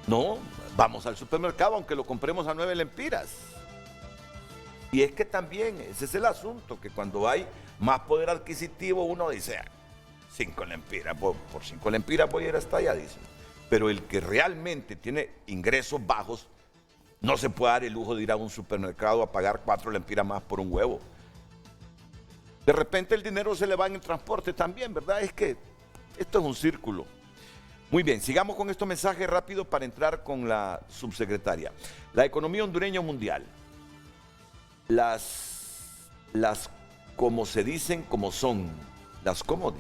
S1: no, vamos al supermercado aunque lo compremos a 9 lempiras. Y es que también, ese es el asunto, que cuando hay más poder adquisitivo uno dice, 5 lempiras, por 5 lempiras voy a ir hasta allá, dicen. Pero el que realmente tiene ingresos bajos no se puede dar el lujo de ir a un supermercado a pagar 4 lempiras más por un huevo. De repente el dinero se le va en el transporte también, ¿verdad? Es que esto es un círculo. Muy bien, sigamos con estos mensajes rápidos para entrar con la subsecretaria. La economía hondureña mundial. Las como se dicen como son. Las como.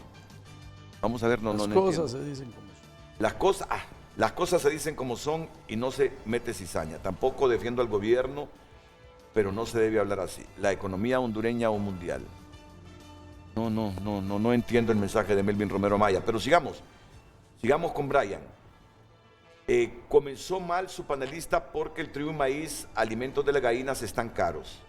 S1: Vamos a ver, no
S3: cosas
S1: entiendo.
S3: se dicen como son.
S1: Las cosas se dicen como son y no se mete cizaña. Tampoco defiendo al gobierno, pero no se debe hablar así. La economía hondureña o mundial. No entiendo el mensaje de Melvin Romero Maya, pero sigamos con Brian. Comenzó mal su panelista porque el trigo y maíz, alimentos de las gallinas, están caros.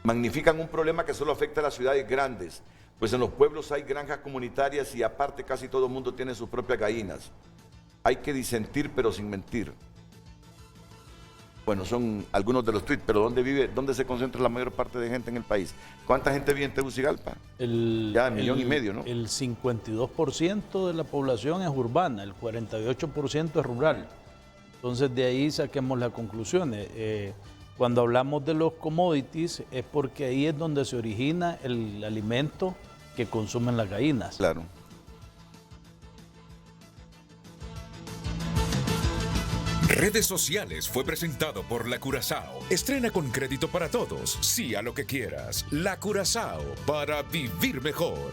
S1: Magnifican un problema que solo afecta a las ciudades grandes, pues en los pueblos hay granjas comunitarias y aparte casi todo el mundo tiene sus propias gallinas. Hay que disentir pero sin mentir. Bueno, son algunos de los tweets, pero ¿dónde se concentra la mayor parte de gente en el país? ¿Cuánta gente vive en Tegucigalpa? Ya 1,5 millones, ¿no?
S3: El 52% de la población es urbana, el 48% es rural. Entonces de ahí saquemos las conclusiones. Cuando hablamos de los commodities es porque ahí es donde se origina el alimento que consumen las gallinas.
S1: Claro.
S4: Redes Sociales fue presentado por La Curazao. Estrena con crédito para todos. Sí a lo que quieras. La Curazao, para vivir mejor.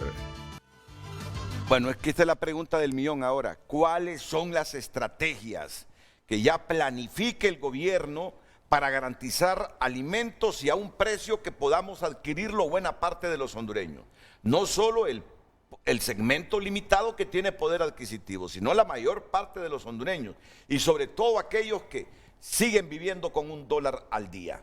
S1: Bueno, es que esta es la pregunta del millón ahora. ¿Cuáles son las estrategias que ya planifique el gobierno para garantizar alimentos y a un precio que podamos adquirirlo buena parte de los hondureños? No solo el segmento limitado que tiene poder adquisitivo, sino la mayor parte de los hondureños y sobre todo aquellos que siguen viviendo con $1 al día.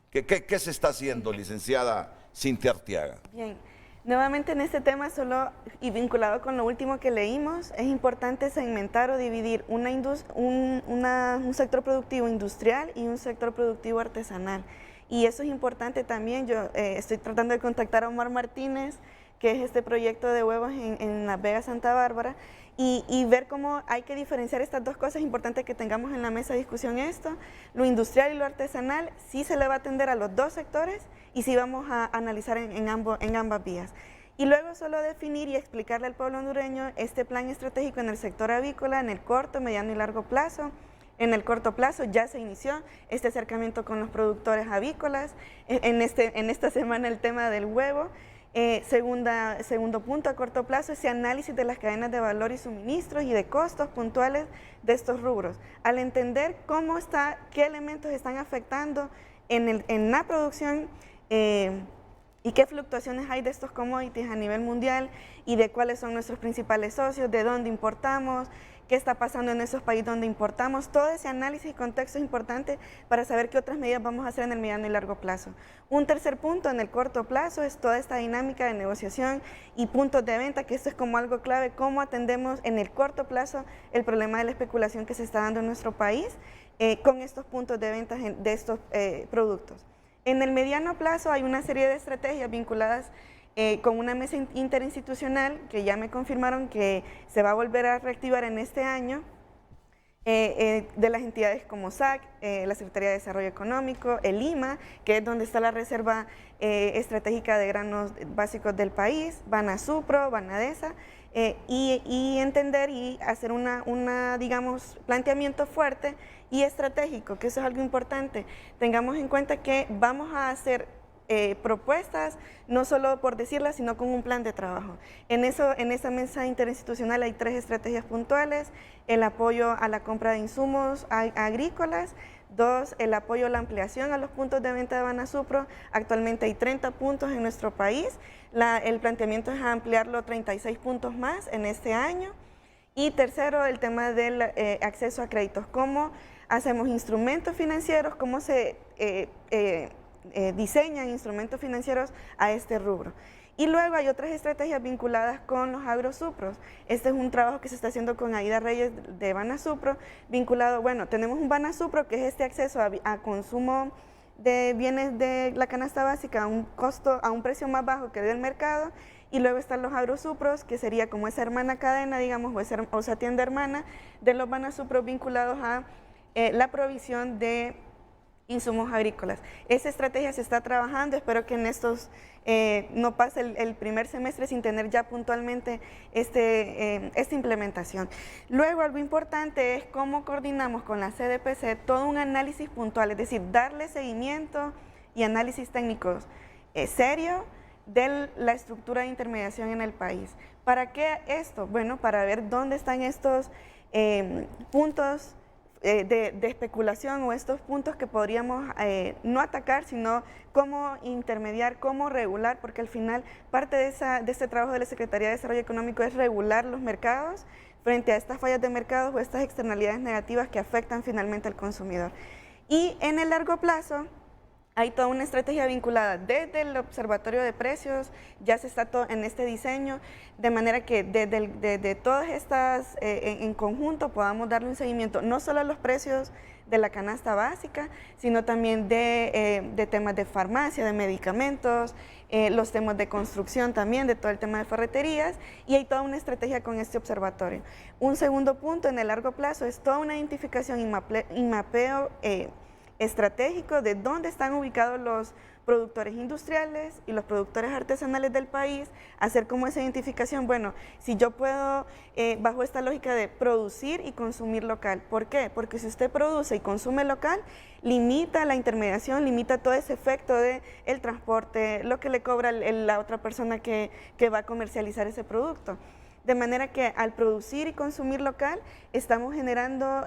S1: ¿Qué se está haciendo, licenciada Cintia Arteaga?
S2: Bien, nuevamente en este tema solo y vinculado con lo último que leímos, es importante segmentar o dividir un sector productivo industrial y un sector productivo artesanal. Y eso es importante también. Yo estoy tratando de contactar a Omar Martínez, que es este proyecto de huevos en Las Vegas, Santa Bárbara, y ver cómo hay que diferenciar estas dos cosas. Es importante que tengamos en la mesa de discusión esto. Lo industrial y lo artesanal sí se le va a atender a los dos sectores y sí vamos a analizar en ambas vías. Y luego solo definir y explicarle al pueblo hondureño este plan estratégico en el sector avícola en el corto, mediano y largo plazo. En el corto plazo ya se inició este acercamiento con los productores avícolas. En esta semana el tema del huevo. Segundo punto, a corto plazo, ese análisis de las cadenas de valor y suministros y de costos puntuales de estos rubros. Al entender qué elementos están afectando en la producción y qué fluctuaciones hay de estos commodities a nivel mundial y de cuáles son nuestros principales socios, de dónde importamos, qué está pasando en esos países donde importamos. Todo ese análisis y contexto es importante para saber qué otras medidas vamos a hacer en el mediano y largo plazo. Un tercer punto en el corto plazo es toda esta dinámica de negociación y puntos de venta, que esto es como algo clave, cómo atendemos en el corto plazo el problema de la especulación que se está dando en nuestro país con estos puntos de venta de estos productos. En el mediano plazo hay una serie de estrategias vinculadas con una mesa interinstitucional que ya me confirmaron que se va a volver a reactivar en este año, de las entidades como SAC, la Secretaría de Desarrollo Económico, el IMA, que es donde está la Reserva Estratégica de Granos Básicos del país, Banasupro, Banadesa, y entender y hacer digamos, planteamiento fuerte y estratégico, que eso es algo importante. Tengamos en cuenta que vamos a hacer propuestas, no solo por decirlas, sino con un plan de trabajo. En esa mesa interinstitucional hay 3 estrategias puntuales: el apoyo a la compra de insumos agrícolas, 2, el apoyo a la ampliación a los puntos de venta de Banasupro. Actualmente hay 30 puntos en nuestro país. El planteamiento es ampliarlo 36 puntos más en este año. Y tercero, el tema del acceso a créditos. ¿Cómo hacemos instrumentos financieros? ¿Cómo se diseñan instrumentos financieros a este rubro? Y luego hay otras estrategias vinculadas con los agrosupros. Este es un trabajo que se está haciendo con Aida Reyes de Banasupro, vinculado, bueno, tenemos un Banasupro que es este acceso a consumo de bienes de la canasta básica a un precio más bajo que del mercado, y luego están los agrosupros, que sería como esa hermana cadena, digamos, o esa tienda hermana de los Banasupros vinculados a la provisión de insumos agrícolas. Esa estrategia se está trabajando, espero que en estos no pase el primer semestre sin tener ya puntualmente esta implementación. Luego, algo importante es cómo coordinamos con la CDPC todo un análisis puntual, es decir, darle seguimiento y análisis técnicos serio de la estructura de intermediación en el país. ¿Para qué esto? Bueno, para ver dónde están estos puntos de especulación o estos puntos que podríamos no atacar, sino cómo intermediar, cómo regular, porque al final parte de este trabajo de la Secretaría de Desarrollo Económico es regular los mercados frente a estas fallas de mercados o estas externalidades negativas que afectan finalmente al consumidor. Y en el largo plazo hay toda una estrategia vinculada desde el Observatorio de Precios, ya se está todo en este diseño, de manera que desde todas estas en conjunto podamos darle un seguimiento no solo a los precios de la canasta básica, sino también de temas de farmacia, de medicamentos, los temas de construcción también, de todo el tema de ferreterías, y hay toda una estrategia con este observatorio. Un segundo punto en el largo plazo es toda una identificación y mapeo estratégico de dónde están ubicados los productores industriales y los productores artesanales del país, hacer como esa identificación, bueno, si yo puedo, bajo esta lógica de producir y consumir local. ¿Por qué? Porque si usted produce y consume local, limita la intermediación, limita todo ese efecto de el transporte, lo que le cobra la otra persona que va a comercializar ese producto. De manera que al producir y consumir local estamos generando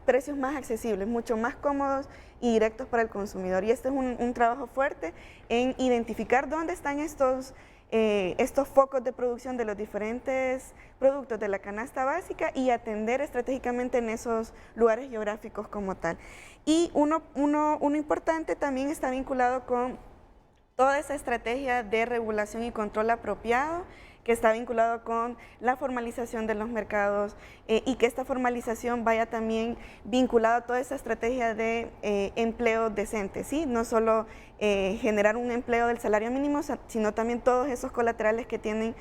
S2: precios más accesibles, mucho más cómodos y directos para el consumidor. Y este es un trabajo fuerte en identificar dónde están estos focos de producción de los diferentes productos de la canasta básica y atender estratégicamente en esos lugares geográficos como tal. Y uno importante también está vinculado con toda esa estrategia de regulación y control apropiado, que está vinculado con la formalización de los mercados y que esta formalización vaya también vinculada a toda esa estrategia de empleo decente, ¿sí? No solo generar un empleo del salario mínimo, sino también todos esos colaterales que tienen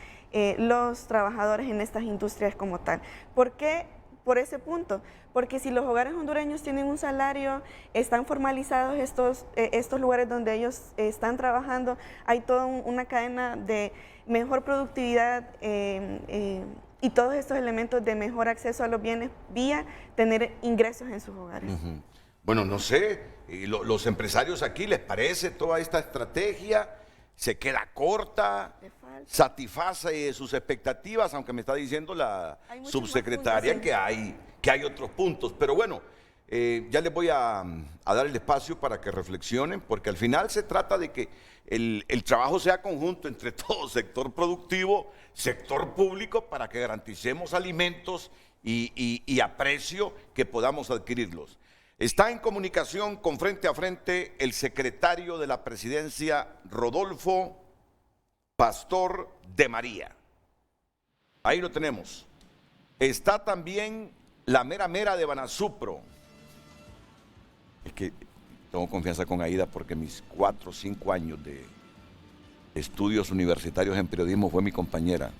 S2: los trabajadores en estas industrias como tal. ¿Por qué? Por ese punto, porque si los hogares hondureños tienen un salario, están formalizados estos lugares donde ellos están trabajando, hay toda una cadena de mejor productividad y todos estos elementos de mejor acceso a los bienes vía tener ingresos en sus hogares.
S1: Bueno, no sé, los empresarios aquí, ¿les parece toda esta estrategia? ¿Se queda corta? ¿Satisface sus expectativas? Aunque me está diciendo la subsecretaria puntos, sí, que hay otros puntos. Pero bueno, ya les voy a dar el espacio para que reflexionen, porque al final se trata de que el trabajo sea conjunto entre todo sector productivo, sector público, para que garanticemos alimentos y a precio que podamos adquirirlos. Está en comunicación con Frente a Frente el secretario de la Presidencia, Rodolfo Pastor de María. Ahí lo tenemos. Está también la mera mera de Banasupro. Es que tengo confianza con Aida porque mis 4 o 5 años de estudios universitarios en periodismo fue mi compañera,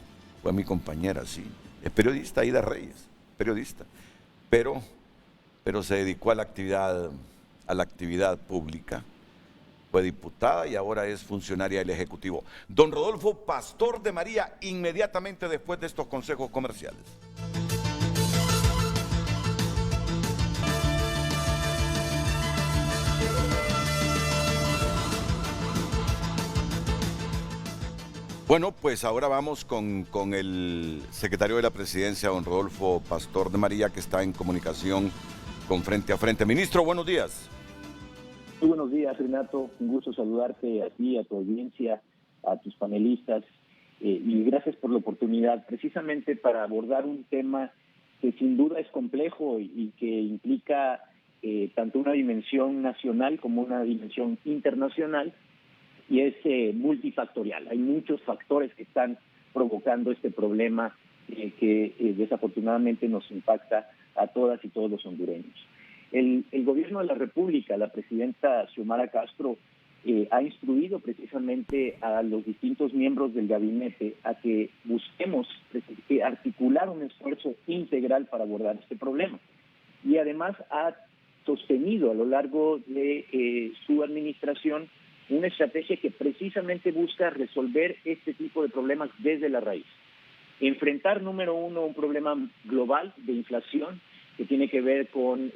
S1: sí. Es periodista, Aida Reyes, periodista. Pero se dedicó a la actividad pública. Fue diputada y ahora es funcionaria del Ejecutivo. Don Rodolfo Pastor de María, inmediatamente después de estos consejos comerciales. Bueno, pues ahora vamos con el secretario de la Presidencia, don Rodolfo Pastor de María, que está en comunicación con Frente a Frente. Ministro, buenos días.
S6: Muy buenos días, Renato. Un gusto saludarte a ti, a tu audiencia, a tus panelistas. Y gracias por la oportunidad, precisamente para abordar un tema que sin duda es complejo y que implica tanto una dimensión nacional como una dimensión internacional, y es multifactorial. Hay muchos factores que están provocando este problema que desafortunadamente nos impacta a todas y todos los hondureños. El gobierno de la República, la presidenta Xiomara Castro, ha instruido precisamente a los distintos miembros del gabinete a que busquemos articular un esfuerzo integral para abordar este problema. Y además ha sostenido a lo largo de su administración una estrategia que precisamente busca resolver este tipo de problemas desde la raíz. Enfrentar, número uno, un problema global de inflación que tiene que ver con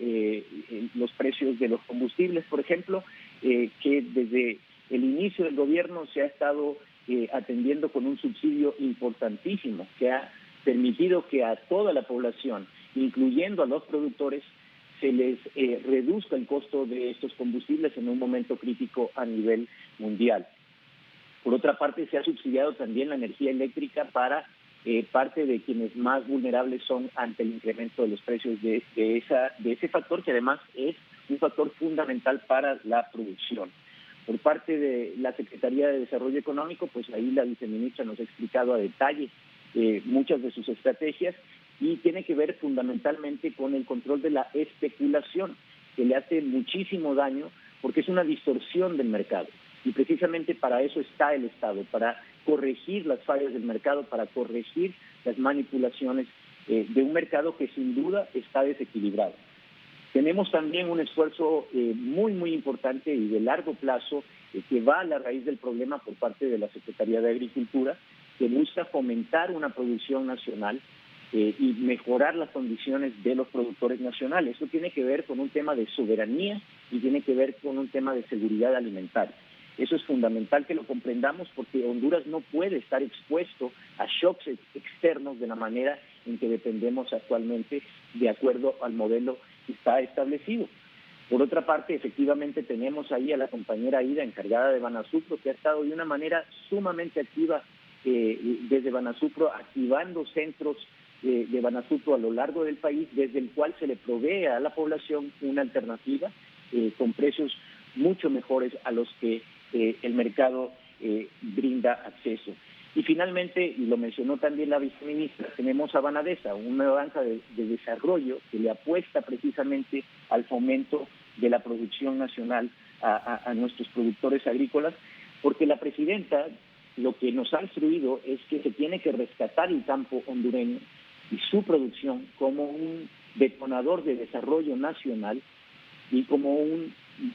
S6: los precios de los combustibles, por ejemplo, que desde el inicio del gobierno se ha estado atendiendo con un subsidio importantísimo que ha permitido que a toda la población, incluyendo a los productores, se les reduzca el costo de estos combustibles en un momento crítico a nivel mundial. Por otra parte, se ha subsidiado también la energía eléctrica para parte de quienes más vulnerables son ante el incremento de los precios de ese factor, que además es un factor fundamental para la producción. Por parte de la Secretaría de Desarrollo Económico, pues ahí la viceministra nos ha explicado a detalle muchas de sus estrategias, y tiene que ver fundamentalmente con el control de la especulación, que le hace muchísimo daño porque es una distorsión del mercado. Y precisamente para eso está el Estado, para corregir las fallas del mercado, para corregir las manipulaciones de un mercado que sin duda está desequilibrado. Tenemos también un esfuerzo muy importante y de largo plazo que va a la raíz del problema por parte de la Secretaría de Agricultura, que busca fomentar una producción nacional y mejorar las condiciones de los productores nacionales. Eso tiene que ver con un tema de soberanía y tiene que ver con un tema de seguridad alimentaria. Eso es fundamental que lo comprendamos, porque Honduras no puede estar expuesto a shocks externos de la manera en que dependemos actualmente, de acuerdo al modelo que está establecido. Por otra parte, efectivamente tenemos ahí a la compañera Aida, encargada de Banasupro, que ha estado de una manera sumamente activa desde Banasupro, activando centros de Banasupro a lo largo del país, desde el cual se le provee a la población una alternativa con precios mucho mejores a los que el mercado brinda acceso. Y finalmente, y lo mencionó también la viceministra, tenemos a Banadesa, una banca de desarrollo que le apuesta precisamente al fomento de la producción nacional a nuestros productores agrícolas, porque la presidenta lo que nos ha instruido es que se tiene que rescatar el campo hondureño y su producción como un detonador de desarrollo nacional y como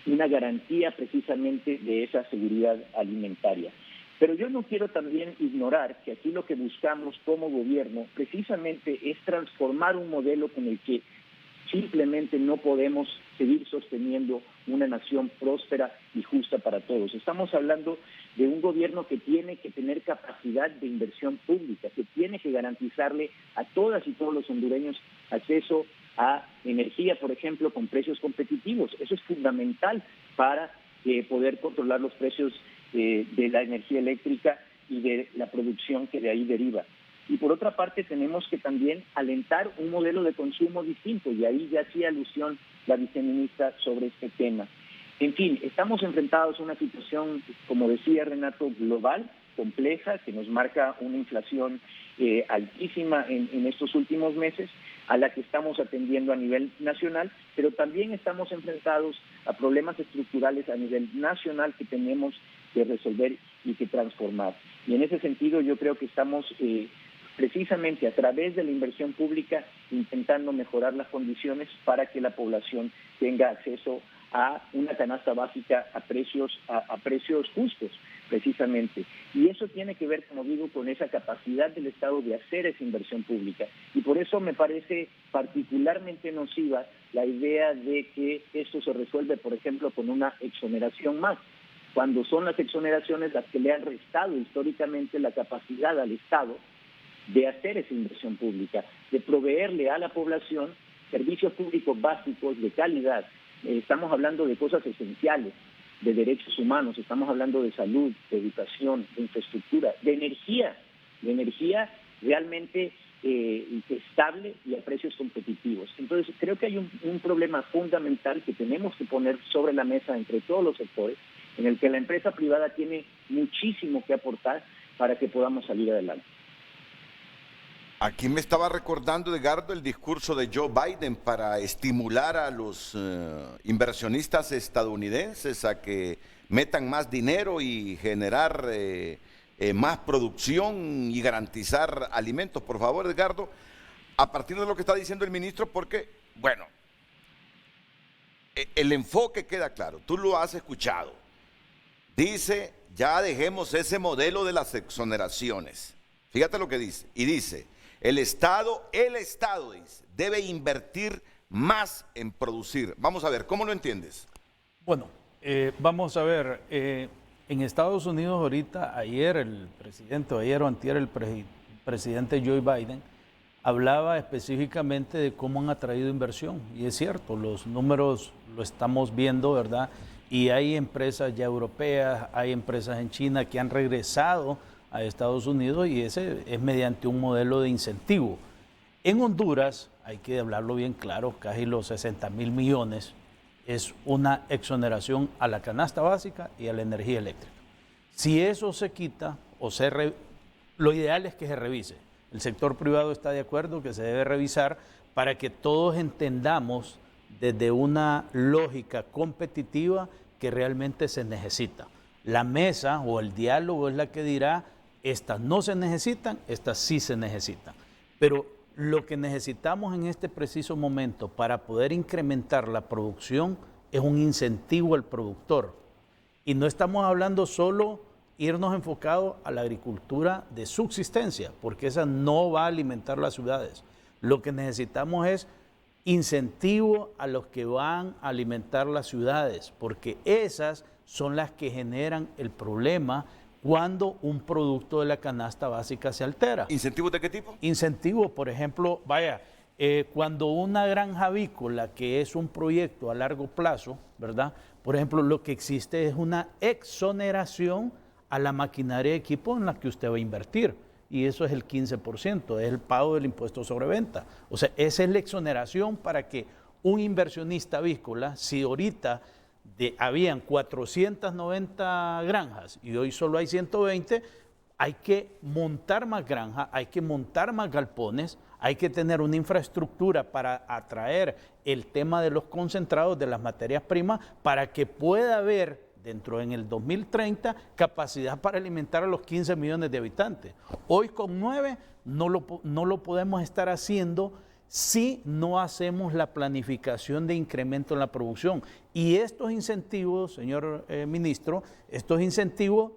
S6: una garantía precisamente de esa seguridad alimentaria. Pero yo no quiero también ignorar que aquí lo que buscamos como gobierno precisamente es transformar un modelo con el que simplemente no podemos seguir sosteniendo una nación próspera y justa para todos. Estamos hablando de un gobierno que tiene que tener capacidad de inversión pública, que tiene que garantizarle a todas y todos los hondureños acceso a energía, por ejemplo, con precios competitivos. Eso es fundamental para poder controlar los precios de la energía eléctrica y de la producción que de ahí deriva. Y por otra parte tenemos que también alentar un modelo de consumo distinto, y ahí ya hacía alusión la viceministra sobre este tema. En fin, estamos enfrentados a una situación, como decía Renato, global, compleja, que nos marca una inflación altísima en estos últimos meses, a la que estamos atendiendo a nivel nacional, pero también estamos enfrentados a problemas estructurales a nivel nacional que tenemos que resolver y que transformar. Y en ese sentido yo creo que estamos precisamente a través de la inversión pública intentando mejorar las condiciones para que la población tenga acceso a una canasta básica a precios justos, precisamente. Y eso tiene que ver, como digo, con esa capacidad del Estado de hacer esa inversión pública. Y por eso me parece particularmente nociva la idea de que esto se resuelve, por ejemplo, con una exoneración más, cuando son las exoneraciones las que le han restado históricamente la capacidad al Estado de hacer esa inversión pública, de proveerle a la población servicios públicos básicos de calidad. Estamos hablando de cosas esenciales, de derechos humanos, estamos hablando de salud, de educación, de infraestructura, de energía realmente estable y a precios competitivos. Entonces, creo que hay un problema fundamental que tenemos que poner sobre la mesa entre todos los sectores, en el que la empresa privada tiene muchísimo que aportar para que podamos salir adelante.
S1: Aquí me estaba recordando, Edgardo, el discurso de Joe Biden para estimular a los inversionistas estadounidenses a que metan más dinero y generar más producción y garantizar alimentos. Por favor, Edgardo, a partir de lo que está diciendo el ministro, porque, bueno, el enfoque queda claro, tú lo has escuchado. Dice, ya dejemos ese modelo de las exoneraciones. Fíjate lo que dice, y dice, el Estado dice, debe invertir más en producir. Vamos a ver, ¿cómo lo entiendes?
S3: Bueno, vamos a ver, en Estados Unidos ahorita, ayer o antier el presidente Joe Biden hablaba específicamente de cómo han atraído inversión. Y es cierto, los números lo estamos viendo, ¿verdad? Y hay empresas ya europeas, hay empresas en China que han regresado a Estados Unidos y ese es mediante un modelo de incentivo. En Honduras, hay que hablarlo bien claro, casi los 60,000 millones es una exoneración a la canasta básica y a la energía eléctrica. Si eso se quita, lo ideal es que se revise. El sector privado está de acuerdo que se debe revisar para que todos entendamos desde una lógica competitiva que realmente se necesita. La mesa o el diálogo es la que dirá, estas no se necesitan, estas sí se necesitan. Pero lo que necesitamos en este preciso momento para poder incrementar la producción es un incentivo al productor. Y no estamos hablando solo irnos enfocados a la agricultura de subsistencia, porque esa no va a alimentar las ciudades. Lo que necesitamos es incentivo a los que van a alimentar las ciudades, porque esas son las que generan el problema cuando un producto de la canasta básica se altera.
S1: ¿Incentivos de qué tipo?
S3: Incentivos, por ejemplo, cuando una granja avícola, que es un proyecto a largo plazo, ¿verdad? Por ejemplo, lo que existe es una exoneración a la maquinaria y equipo en la que usted va a invertir. Y eso es el 15%, es el pago del impuesto sobre venta. O sea, esa es la exoneración para que un inversionista avícola, si ahorita habían 490 granjas y hoy solo hay 120, hay que montar más granjas, hay que montar más galpones, hay que tener una infraestructura para atraer el tema de los concentrados de las materias primas para que pueda haber dentro en el 2030 capacidad para alimentar a los 15 millones de habitantes. Hoy con 9 no lo podemos estar haciendo si no hacemos la planificación de incremento en la producción. Y estos incentivos, señor ministro, estos incentivos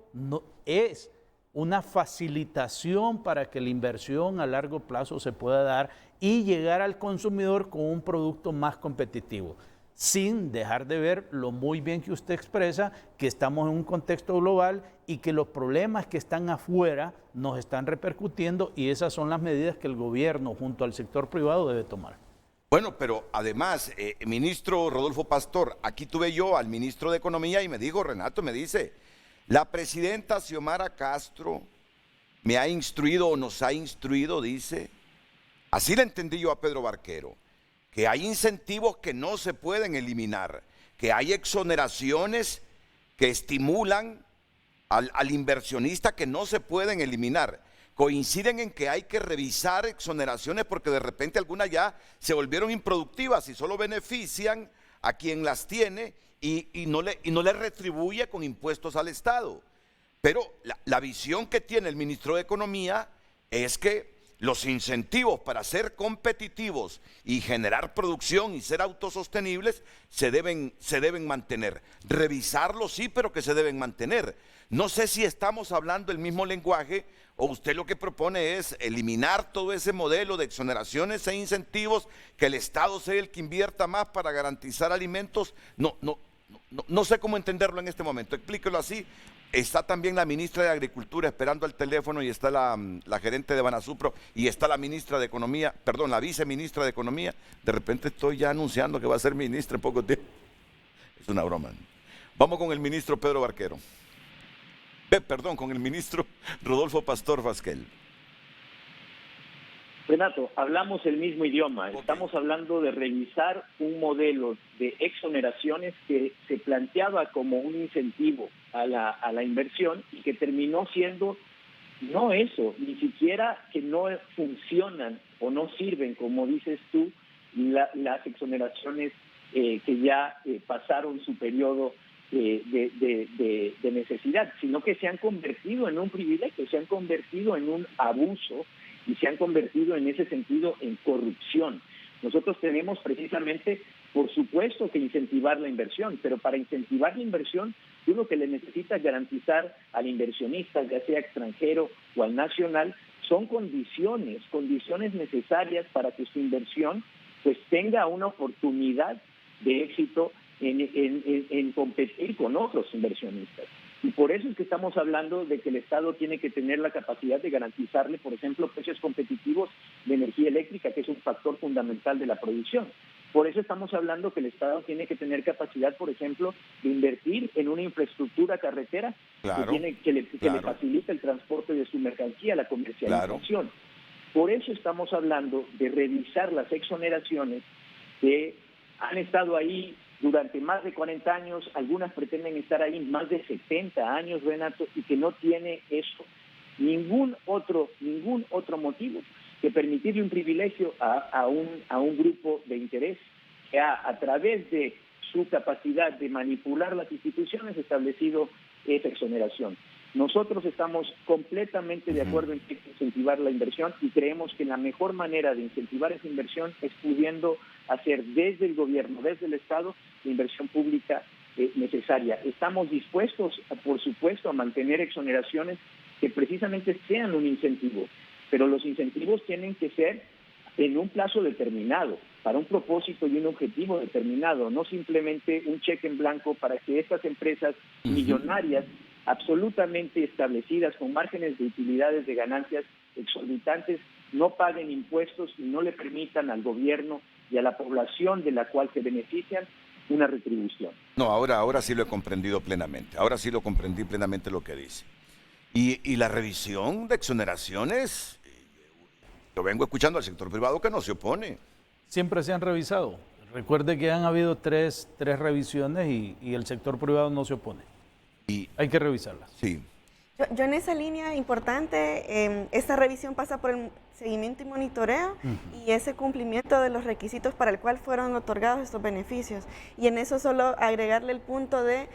S3: es una facilitación para que la inversión a largo plazo se pueda dar y llegar al consumidor con un producto más competitivo, sin dejar de ver lo muy bien que usted expresa, que estamos en un contexto global y que los problemas que están afuera nos están repercutiendo y esas son las medidas que el gobierno junto al sector privado debe tomar.
S1: Bueno, pero además, ministro Rodolfo Pastor, aquí tuve yo al ministro de Economía y me dijo, Renato, me dice, la presidenta Xiomara Castro me ha instruido o nos ha instruido, dice, así le entendí yo a Pedro Barquero, que hay incentivos que no se pueden eliminar, que hay exoneraciones que estimulan al inversionista que no se pueden eliminar. Coinciden en que hay que revisar exoneraciones porque de repente algunas ya se volvieron improductivas y solo benefician a quien las tiene y no le retribuye con impuestos al Estado. Pero la visión que tiene el ministro de Economía es que los incentivos para ser competitivos y generar producción y ser autosostenibles se deben mantener. Revisarlos sí, pero que se deben mantener. No sé si estamos hablando el mismo lenguaje o usted lo que propone es eliminar todo ese modelo de exoneraciones e incentivos, que el Estado sea el que invierta más para garantizar alimentos. No sé cómo entenderlo en este momento. Explíquelo así está también la ministra de Agricultura esperando al teléfono y está la gerente de Banasupro y está la ministra de Economía, perdón, la viceministra de Economía. De repente estoy ya anunciando que va a ser ministra en poco tiempo. Es una broma. Vamos con el ministro Pedro Barquero. Perdón, con el ministro Rodolfo Pastor Fasquel.
S6: Renato, hablamos el mismo idioma. Estamos hablando de revisar un modelo de exoneraciones que se planteaba como un incentivo a la inversión y que terminó siendo no eso, ni siquiera que no funcionan o no sirven, como dices tú, las exoneraciones que ya pasaron su periodo de necesidad, sino que se han convertido en un privilegio, se han convertido en un abuso y se han convertido en ese sentido en corrupción. Nosotros tenemos precisamente, por supuesto, que incentivar la inversión, pero para incentivar la inversión, tú lo que le necesitas garantizar al inversionista, ya sea extranjero o al nacional, son condiciones necesarias para que su inversión pues tenga una oportunidad de éxito en competir con otros inversionistas. Y por eso es que estamos hablando de que el Estado tiene que tener la capacidad de garantizarle, por ejemplo, precios competitivos de energía eléctrica, que es un factor fundamental de la producción. Por eso estamos hablando que el Estado tiene que tener capacidad, por ejemplo, de invertir en una infraestructura carretera que le facilite el transporte de su mercancía, la comercialización. Por eso estamos hablando de revisar las exoneraciones que han estado ahí durante más de 40 años, algunas pretenden estar ahí más de 70 años, Renato, y que no tiene eso ningún otro motivo que permitirle un privilegio a un grupo de interés que a través de su capacidad de manipular las instituciones establecido esa exoneración. Nosotros estamos completamente de acuerdo en que incentivar la inversión y creemos que la mejor manera de incentivar esa inversión es pudiendo hacer desde el gobierno, desde el Estado, la inversión pública necesaria. Estamos dispuestos, por supuesto, a mantener exoneraciones que precisamente sean un incentivo, pero los incentivos tienen que ser en un plazo determinado, para un propósito y un objetivo determinado, no simplemente un cheque en blanco para que estas empresas millonarias absolutamente establecidas con márgenes de utilidades de ganancias exorbitantes no paguen impuestos y no le permitan al gobierno y a la población de la cual se benefician una retribución.
S1: No, ahora sí lo he comprendido plenamente. Ahora sí lo comprendí plenamente lo que dice. Y la revisión de exoneraciones, yo vengo escuchando al sector privado que no se opone.
S3: Siempre se han revisado. Recuerde que han habido tres revisiones y el sector privado no se opone. Y hay que revisarlas.
S1: Sí.
S2: Yo en esa línea importante, esta revisión pasa por el seguimiento y monitoreo y ese cumplimiento de los requisitos para el cual fueron otorgados estos beneficios. Y en eso solo agregarle el punto de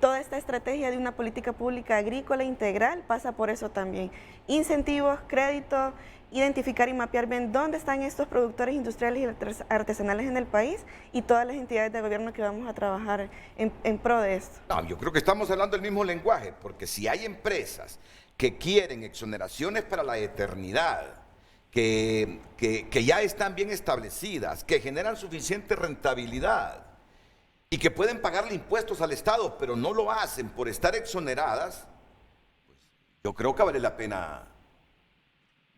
S2: toda esta estrategia de una política pública agrícola integral pasa por eso también. Incentivos, crédito, identificar y mapear bien dónde están estos productores industriales y artesanales en el país y todas las entidades de gobierno que vamos a trabajar en pro de esto.
S1: No, yo creo que estamos hablando el mismo lenguaje, porque si hay empresas que quieren exoneraciones para la eternidad, que ya están bien establecidas, que generan suficiente rentabilidad y que pueden pagarle impuestos al Estado, pero no lo hacen por estar exoneradas, pues yo creo que vale la pena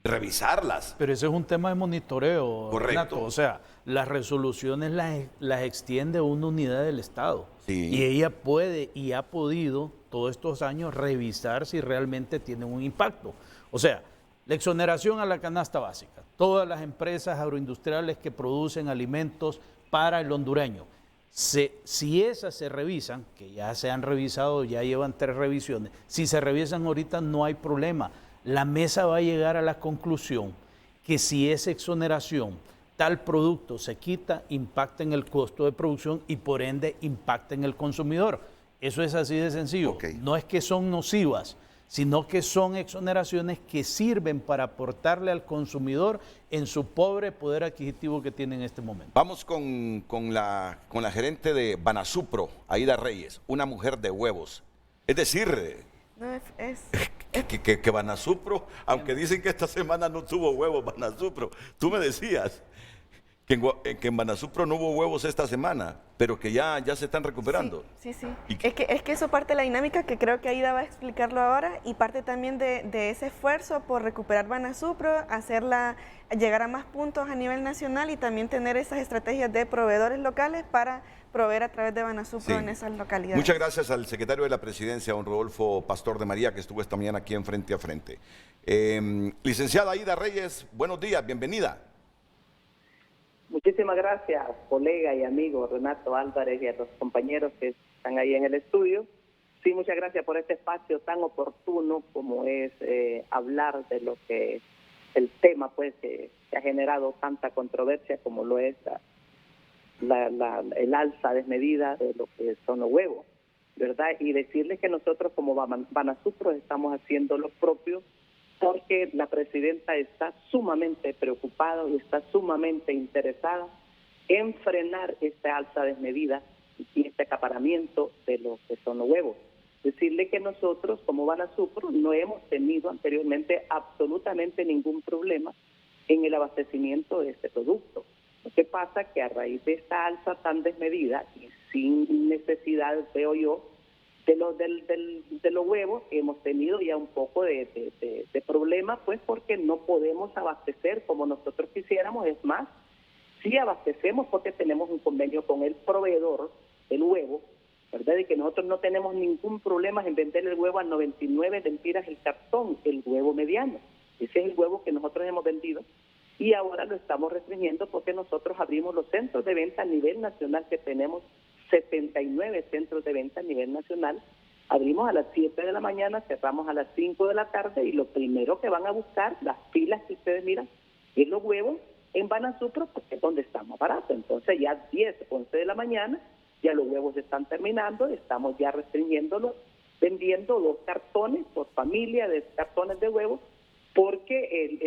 S1: revisarlas.
S3: Pero ese es un tema de monitoreo,
S1: correcto.
S3: Renato. O sea, las resoluciones las extiende una unidad del Estado.
S1: Sí.
S3: Y ella puede y ha podido todos estos años revisar si realmente tienen un impacto. O sea, la exoneración a la canasta básica. Todas las empresas agroindustriales que producen alimentos para el hondureño. Si esas se revisan, que ya se han revisado, ya llevan 3 revisiones, si se revisan ahorita no hay problema. La mesa va a llegar a la conclusión que si esa exoneración, tal producto se quita, impacta en el costo de producción y por ende impacta en el consumidor. Eso es así de sencillo.
S1: Okay.
S3: No es que son nocivas, sino que son exoneraciones que sirven para aportarle al consumidor en su pobre poder adquisitivo que tiene en este momento.
S1: Vamos con la gerente de Banasupro, Aida Reyes, una mujer de huevos. Es decir,
S2: No,
S1: que Banasupro, aunque dicen que esta semana no tuvo huevos Banasupro, tú me decías que en Banasupro no hubo huevos esta semana. pero que ya se están recuperando.
S2: Sí, sí.
S1: Y
S2: Es que eso parte de la dinámica que creo que Aida va a explicarlo ahora y parte también de ese esfuerzo por recuperar Banasupro, llegar a más puntos a nivel nacional y también tener esas estrategias de proveedores locales para proveer a través de Banasupro
S1: Sí.
S2: en esas localidades.
S1: Muchas gracias al secretario de la Presidencia, don Rodolfo Pastor de María, que estuvo esta mañana aquí en Frente a Frente. Licenciada Aida Reyes, buenos días, bienvenida.
S7: Muchísimas gracias, colega y amigo Renato Álvarez, y a los compañeros que están ahí en el estudio. Sí, muchas gracias por este espacio tan oportuno como es hablar de lo que el tema pues que ha generado tanta controversia como lo es el alza desmedida de lo que son los huevos, ¿verdad? Y decirles que nosotros como Banasupro estamos haciendo lo propio porque la presidenta está sumamente preocupada y está sumamente interesada en frenar esta alza desmedida y este acaparamiento de lo que son los huevos. Decirle que nosotros, como Banasupro, no hemos tenido anteriormente absolutamente ningún problema en el abastecimiento de este producto. Lo que pasa que a raíz de esta alza tan desmedida y sin necesidad, veo yo, de los huevos, hemos tenido ya un poco de problema, pues porque no podemos abastecer como nosotros quisiéramos. Es más, sí abastecemos porque tenemos un convenio con el proveedor del huevo, ¿verdad? Y que nosotros no tenemos ningún problema en vender el huevo a 99 lempiras el cartón, el huevo mediano. Ese es el huevo que nosotros hemos vendido y ahora lo estamos restringiendo porque nosotros abrimos los centros de venta a nivel nacional, que tenemos 79 centros de venta a nivel nacional. Abrimos a las 7 de la mañana, cerramos a las 5 de la tarde y lo primero que van a buscar, las filas que ustedes miran, es los huevos en Banasupro, porque es donde está más barato. Entonces ya 10, 11 de la mañana, ya los huevos están terminando, estamos ya restringiéndolos, vendiendo 2 cartones por familia de cartones de huevos, porque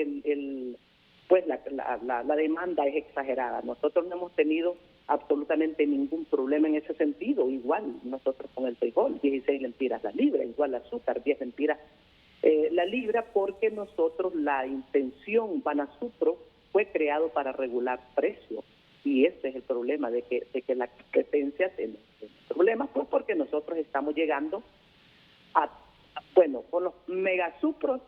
S7: pues la demanda es exagerada. Nosotros no hemos tenido absolutamente ningún problema en ese sentido. Igual nosotros con el frijol, 16 lempiras la libra, igual el azúcar, 10 lempiras la libra, porque nosotros, la intención Banasupro fue creado para regular precios, y ese es el problema de que la competencia tiene problemas, pues porque nosotros estamos llegando con los megasupros.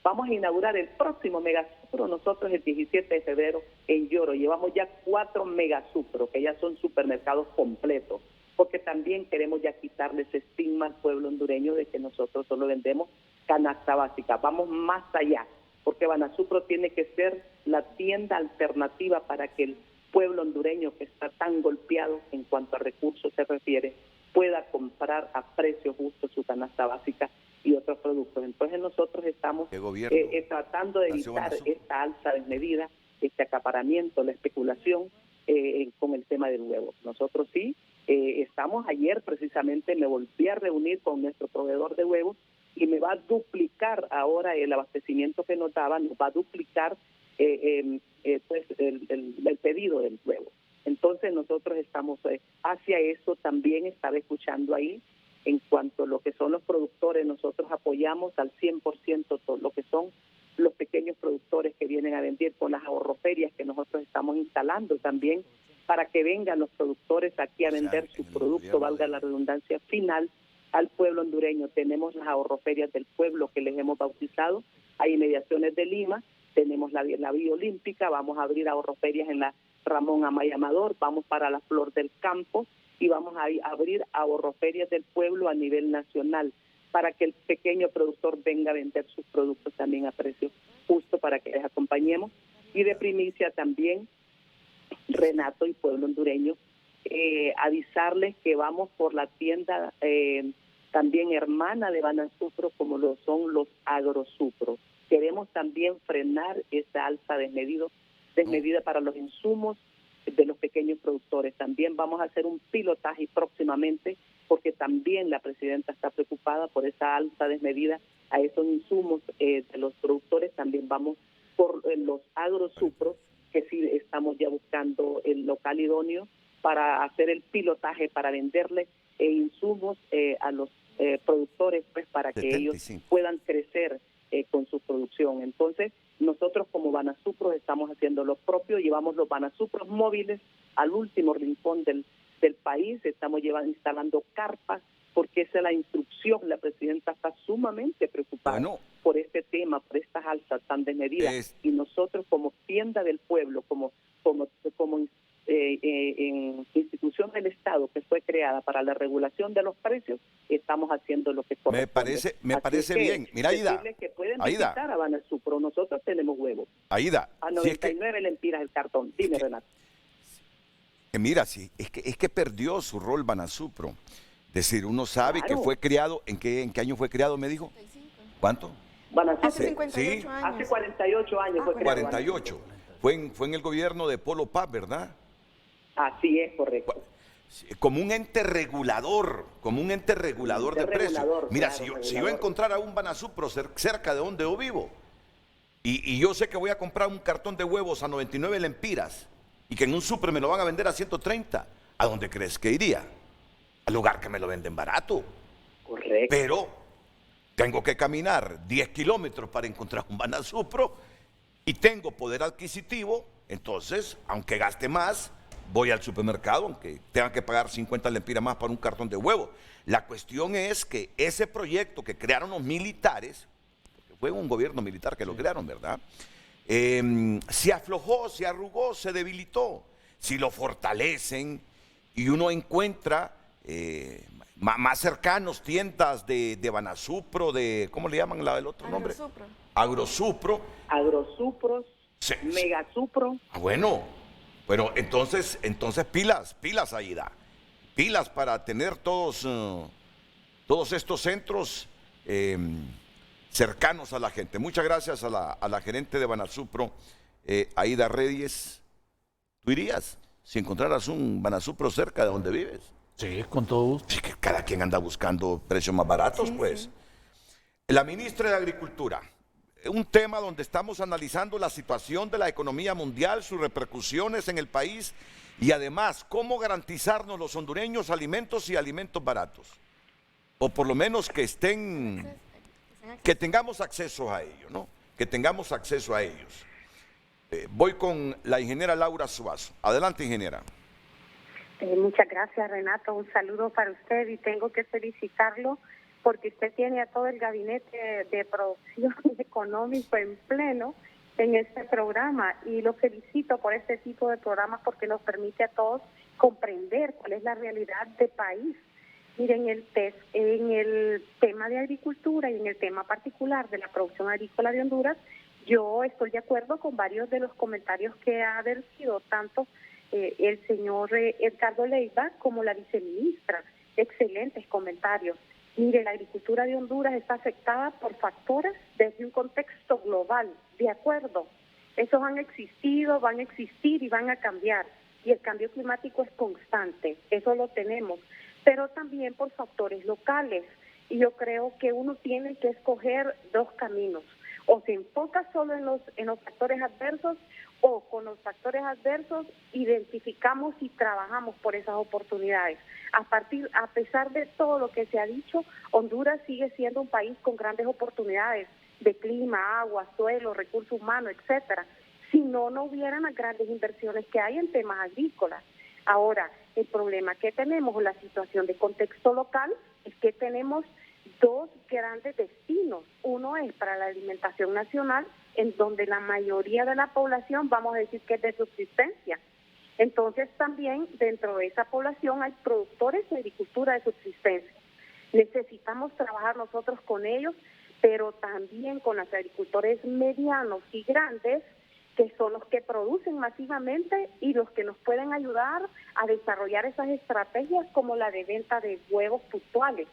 S7: Vamos a inaugurar el próximo megasupro nosotros el 17 de febrero en Lloro. Llevamos ya 4 megasupros, que ya son supermercados completos, porque también queremos ya quitarle ese estigma al pueblo hondureño de que nosotros solo vendemos canasta básica. Vamos más allá, porque Banasupro tiene que ser la tienda alternativa para que el pueblo hondureño, que está tan golpeado en cuanto a recursos se refiere, pueda comprar a precio justo su canasta básica y otros productos. Entonces nosotros estamos tratando de evitar esta alza desmedida, este acaparamiento, la especulación con el tema del huevo. Nosotros sí estamos, ayer precisamente me volví a reunir con nuestro proveedor de huevos y me va a duplicar ahora el abastecimiento que nos daba, nos va a duplicar pues el pedido del huevo. Entonces nosotros estamos hacia eso. También estaba escuchando ahí en cuanto a lo que son los productores. Nosotros apoyamos al 100% todo lo que son los pequeños productores que vienen a vender con las ahorroferias que nosotros estamos instalando también, para que vengan los productores aquí a vender su producto, valga la redundancia, final al pueblo hondureño. Tenemos las ahorroferias del pueblo que les hemos bautizado, hay inmediaciones de Lima, tenemos la Vía Olímpica, vamos a abrir ahorroferias en la Ramón Amaya Amador, vamos para la Flor del Campo y vamos a abrir ahorroferias del pueblo a nivel nacional para que el pequeño productor venga a vender sus productos también a precio justo, para que les acompañemos. Y de primicia también, Renato y pueblo hondureño, avisarles que vamos por la tienda también hermana de Banasupro, como lo son los agrosupros. Queremos también frenar esta alza desmedida para los insumos de los pequeños productores. También vamos a hacer un pilotaje próximamente, porque también la presidenta está preocupada por esa alza desmedida a esos insumos de los productores. También vamos por los agrosupros, que sí estamos ya buscando el local idóneo para hacer el pilotaje, para venderle insumos a los productores, pues para que ellos puedan crecer con su producción. Entonces, nosotros como Banasupro estamos haciendo lo propio, llevamos los Banasupros móviles al último rincón del país, estamos instalando carpas, porque esa es la instrucción. La presidenta está sumamente preocupada por este tema, por estas alzas tan desmedidas. Y nosotros, como tienda del pueblo, como institución del Estado que fue creada para la regulación de los precios, estamos haciendo lo que corresponde.
S1: Me parece bien. Mira, Aida.
S7: Que pueden visitar a Banasupro. Nosotros tenemos huevos.
S1: Aida.
S7: A 99 lempiras el cartón. Dime, Renato.
S1: Mira, sí, es que perdió su rol Banasupro. Es decir, uno sabe que fue creado, ¿en qué año fue creado, me dijo?
S2: 55.
S1: ¿Cuánto?
S2: Hace 58 años.
S7: Hace 48 años fue creado.
S1: 48. Fue en el gobierno de Polo Paz, ¿verdad?
S7: Así es, correcto.
S1: Como un ente regulador de precios. Mira, claro, si yo encontrara un Banasupro cerca de donde yo vivo, y yo sé que voy a comprar un cartón de huevos a 99 lempiras, y que en un súper me lo van a vender a 130, ¿a dónde crees que iría? Al lugar que me lo venden barato.
S7: Correcto.
S1: Pero tengo que caminar 10 kilómetros para encontrar un Banasupro y tengo poder adquisitivo, entonces, aunque gaste más, voy al supermercado, aunque tenga que pagar 50 lempiras más para un cartón de huevo. La cuestión es que ese proyecto que crearon los militares, porque fue un gobierno militar que lo crearon, ¿verdad?, se aflojó, se arrugó, se debilitó. Si lo fortalecen y uno encuentra más cercanos tiendas de Banasupro, de, ¿cómo le llaman el otro nombre? Agrosupro.
S7: Agrosupros, sí. Megasupro.
S1: Bueno, entonces pilas, Aida. Pilas para tener todos estos centros cercanos a la gente. Muchas gracias a la gerente de Banasupro, Aida Reyes. ¿Tú irías si encontraras un Banasupro cerca de donde vives?
S3: Sí, con todo gusto.
S1: Sí, que cada quien anda buscando precios más baratos, sí, pues. Sí. La ministra de Agricultura, un tema donde estamos analizando la situación de la economía mundial, sus repercusiones en el país y además cómo garantizarnos los hondureños alimentos y alimentos baratos. O por lo menos que tengamos acceso a ellos, ¿no? Que tengamos acceso a ellos. Voy con la ingeniera Laura Suazo. Adelante, ingeniera.
S8: Muchas gracias, Renato. Un saludo para usted y tengo que felicitarlo porque usted tiene a todo el gabinete de producción económico en pleno en este programa y lo felicito por este tipo de programas porque nos permite a todos comprender cuál es la realidad del país. Miren, en el tema de agricultura y en el tema particular de la producción agrícola de Honduras, yo estoy de acuerdo con varios de los comentarios que ha vertido tanto el señor Edgardo Leiva como la viceministra. Excelentes comentarios. Mire, la agricultura de Honduras está afectada por factores desde un contexto global, de acuerdo. Esos han existido, van a existir y van a cambiar. Y el cambio climático es constante, eso lo tenemos. Pero también por factores locales. Y yo creo que uno tiene que escoger dos caminos. O se enfoca solo en los factores adversos, o con los factores adversos identificamos y trabajamos por esas oportunidades. A pesar de todo lo que se ha dicho, Honduras sigue siendo un país con grandes oportunidades de clima, agua, suelo, recursos humanos, etcétera. Si no hubieran las grandes inversiones que hay en temas agrícolas. Ahora, el problema que tenemos, o la situación de contexto local, es que tenemos dos grandes destinos. Uno es para la alimentación nacional, en donde la mayoría de la población, vamos a decir que es de subsistencia. Entonces también dentro de esa población hay productores de agricultura de subsistencia. Necesitamos trabajar nosotros con ellos, pero también con los agricultores medianos y grandes, que son los que producen masivamente y los que nos pueden ayudar a desarrollar esas estrategias como la de venta de huevos puntuales.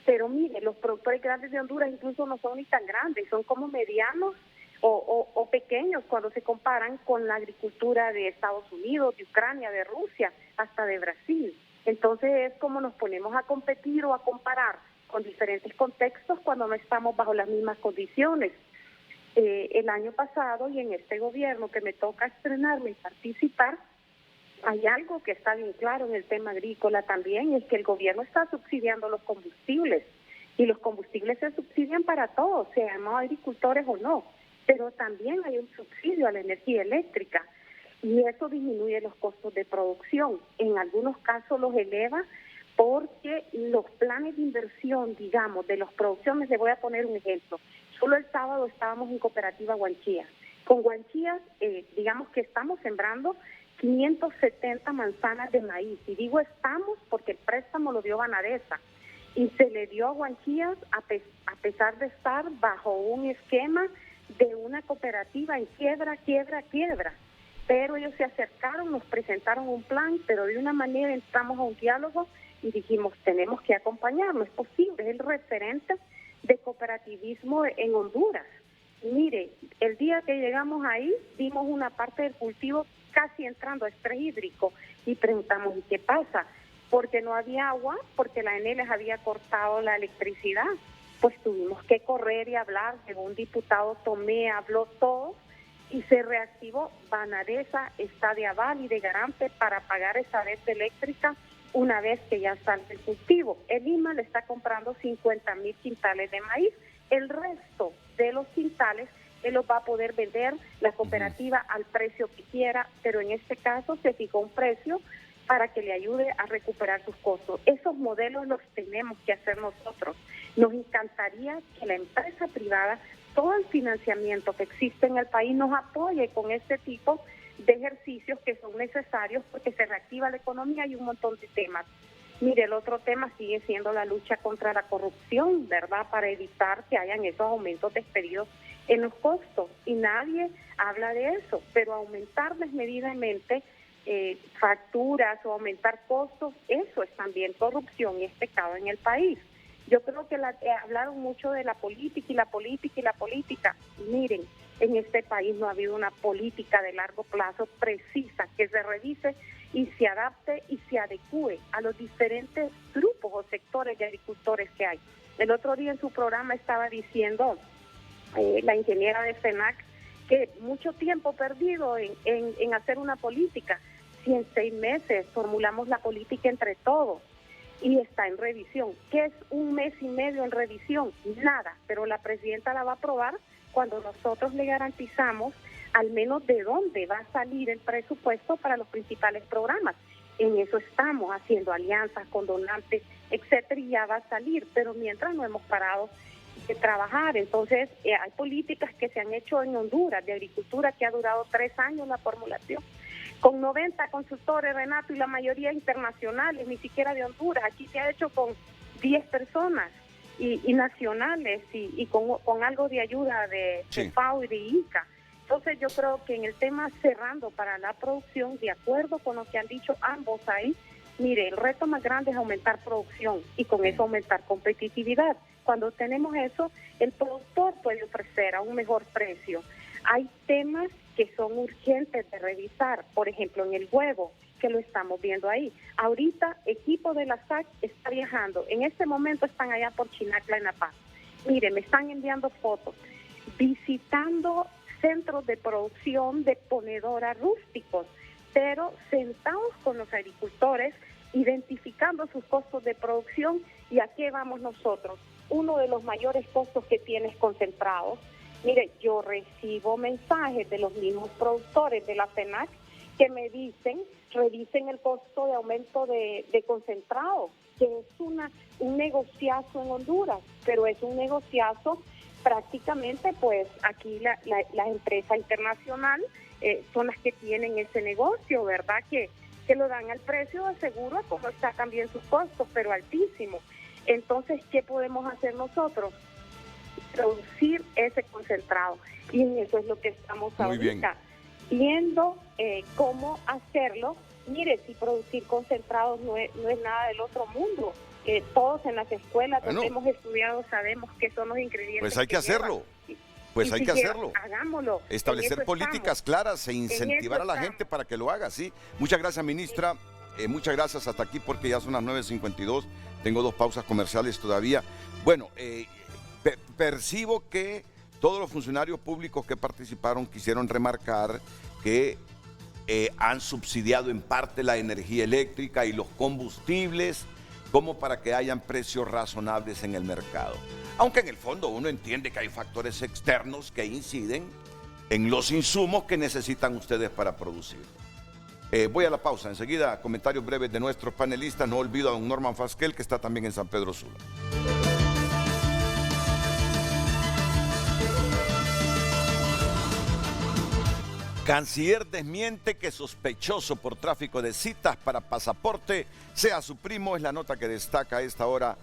S8: Pero mire, los productores grandes de Honduras incluso no son ni tan grandes, son como medianos o pequeños cuando se comparan con la agricultura de Estados Unidos, de Ucrania, de Rusia, hasta de Brasil. Entonces es como nos ponemos a competir o a comparar con diferentes contextos cuando no estamos bajo las mismas condiciones. El año pasado y en este gobierno que me toca estrenarme y participar, hay algo que está bien claro en el tema agrícola también, es que el gobierno está subsidiando los combustibles y los combustibles se subsidian para todos, seamos agricultores o no, pero también hay un subsidio a la energía eléctrica. y eso disminuye los costos de producción. En algunos casos los eleva porque los planes de inversión, digamos, de las producciones, le voy a poner un ejemplo. Solo el sábado estábamos en Cooperativa Guanchías. Con Guanchías, digamos que estamos sembrando 570 manzanas de maíz. Y digo estamos porque el préstamo lo dio Banadesa. Y se le dio a Guanchías a pesar de estar bajo un esquema de una cooperativa en quiebra. Pero ellos se acercaron, nos presentaron un plan, pero de una manera entramos a un diálogo y dijimos, tenemos que acompañarlo, es posible, es el referente de cooperativismo en Honduras. Mire, el día que llegamos ahí, vimos una parte del cultivo casi entrando a estrés hídrico y preguntamos, ¿y qué pasa? Porque no había agua, porque la ENE les había cortado la electricidad. Pues tuvimos que correr y hablar, llegó un diputado Tomé, habló todo y se reactivó. Banadesa está de aval y de garante para pagar esa red eléctrica una vez que ya sale el cultivo. El IMA le está comprando 50,000 quintales de maíz. El resto de los quintales él los va a poder vender la cooperativa al precio que quiera, pero en este caso se fijó un precio para que le ayude a recuperar sus costos. Esos modelos los tenemos que hacer nosotros. Nos encantaría que la empresa privada, todo el financiamiento que existe en el país, nos apoye con este tipo de ejercicios que son necesarios porque se reactiva la economía y un montón de temas. Mire, el otro tema sigue siendo la lucha contra la corrupción, ¿verdad? Para evitar que hayan esos aumentos despedidos en los costos. Y nadie habla de eso, pero aumentar desmedidamente facturas o aumentar costos, eso es también corrupción y es pecado en el país. Yo creo que hablaron mucho de la política y la política y la política. Miren, en este país no ha habido una política de largo plazo precisa que se revise y se adapte y se adecue a los diferentes grupos o sectores de agricultores que hay. El otro día en su programa estaba diciendo la ingeniera de FENAC que mucho tiempo perdido en hacer una política. Si en 6 meses formulamos la política entre todos y está en revisión. ¿Qué es 1 mes y medio en revisión? Nada, pero la presidenta la va a aprobar cuando nosotros le garantizamos al menos de dónde va a salir el presupuesto para los principales programas. En eso estamos, haciendo alianzas con donantes, etcétera, y ya va a salir, pero mientras no hemos parado de trabajar. Entonces, hay políticas que se han hecho en Honduras de agricultura que ha durado 3 años la formulación, con 90 consultores, Renato, y la mayoría internacionales, ni siquiera de Honduras. Aquí se ha hecho con 10 personas y nacionales y con algo de ayuda de FAO y de ICA. Entonces yo creo que en el tema cerrando para la producción, de acuerdo con lo que han dicho ambos ahí, mire, el reto más grande es aumentar producción y con eso aumentar competitividad. Cuando tenemos eso, el productor puede ofrecer a un mejor precio. Hay temas que son urgentes de revisar, por ejemplo en el huevo, que lo estamos viendo ahí. Ahorita equipo de la SAC está viajando, en este momento están allá por Chinacla en La Paz. Mire, me están enviando fotos, visitando centros de producción de ponedoras rústicos, pero sentados con los agricultores, identificando sus costos de producción y a qué vamos nosotros. Uno de los mayores costos que tiene es concentrados. Mire, yo recibo mensajes de los mismos productores de la FENAC que me dicen, revisen el costo de aumento de concentrado, que es un negociazo en Honduras, pero es un negociazo prácticamente, pues aquí la empresa internacional son las que tienen ese negocio, ¿verdad? Que lo dan al precio de seguro, como está también sus costos, pero altísimo. Entonces, ¿qué podemos hacer nosotros? Producir ese concentrado. Y en eso es lo que estamos ahorita viendo cómo hacerlo. Mire, si producir concentrados no es nada del otro mundo. Todos en las escuelas donde hemos estudiado sabemos que son los ingredientes.
S1: Pues hay que hacerlo. Pues hay que hacerlo.
S8: Hagámoslo.
S1: Establecer políticas claras e incentivar a la gente para que lo haga, ¿sí? Muchas gracias, ministra. Muchas gracias hasta aquí porque ya son las 9:52. Tengo 2 pausas comerciales todavía. Bueno, percibo que todos los funcionarios públicos que participaron quisieron remarcar que han subsidiado en parte la energía eléctrica y los combustibles como para que hayan precios razonables en el mercado. Aunque en el fondo uno entiende que hay factores externos que inciden, en los insumos que necesitan ustedes para producir. Voy a la pausa, enseguida comentarios breves de nuestros panelistas. No olvido a don Norman Fasquel, que está también en San Pedro Sula. Canciller desmiente que sospechoso por tráfico de citas para pasaporte sea su primo. Es la nota que destaca a esta hora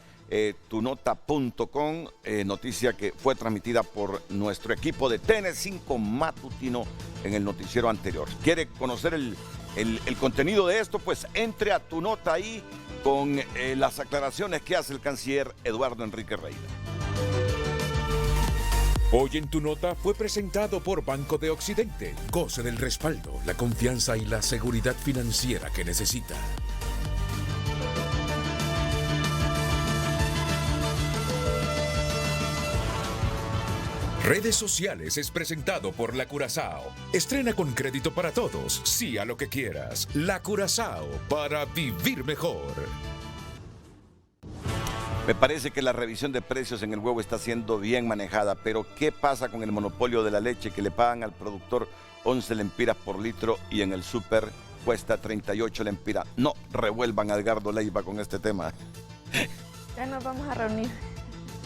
S1: tunota.com, noticia que fue transmitida por nuestro equipo de TN5 Matutino en el noticiero anterior. ¿Quiere conocer el contenido de esto? Pues entre a tu nota ahí con las aclaraciones que hace el canciller Eduardo Enrique Reina.
S4: Hoy en Tu Nota fue presentado por Banco de Occidente. Goce del respaldo, la confianza y la seguridad financiera que necesita. Redes Sociales es presentado por La Curazao. Estrena con crédito para todos. Sí a lo que quieras. La Curazao, para vivir mejor.
S1: Me parece que la revisión de precios en el huevo está siendo bien manejada, pero ¿qué pasa con el monopolio de la leche que le pagan al productor 11 lempiras por litro y en el súper cuesta 38 lempiras? No revuelvan a Edgardo Leiva con este tema.
S2: Ya nos vamos a reunir.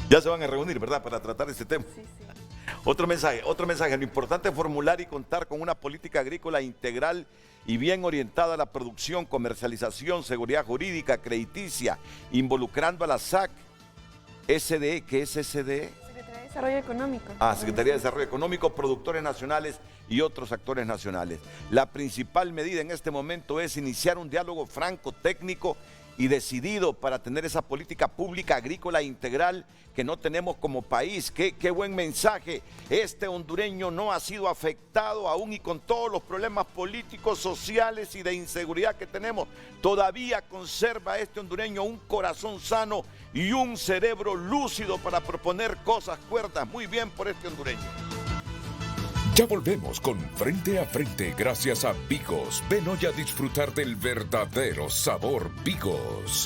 S1: Ya se van a reunir, ¿verdad?, para tratar este tema.
S2: Sí.
S1: Otro mensaje. Lo importante es formular y contar con una política agrícola integral y bien orientada a la producción, comercialización, seguridad jurídica, crediticia, involucrando a la SAC, SDE, ¿qué es SDE?
S2: Secretaría de Desarrollo Económico.
S1: Secretaría de Desarrollo Económico, productores nacionales y otros actores nacionales. La principal medida en este momento es iniciar un diálogo franco, técnico y decidido para tener esa política pública agrícola integral que no tenemos como país. Qué buen mensaje. Este hondureño no ha sido afectado aún y con todos los problemas políticos, sociales y de inseguridad que tenemos. Todavía conserva este hondureño un corazón sano y un cerebro lúcido para proponer cosas cuerdas. Muy bien por este hondureño.
S4: Ya volvemos con Frente a Frente gracias a Bigos. Ven hoy a disfrutar del verdadero sabor Bigos.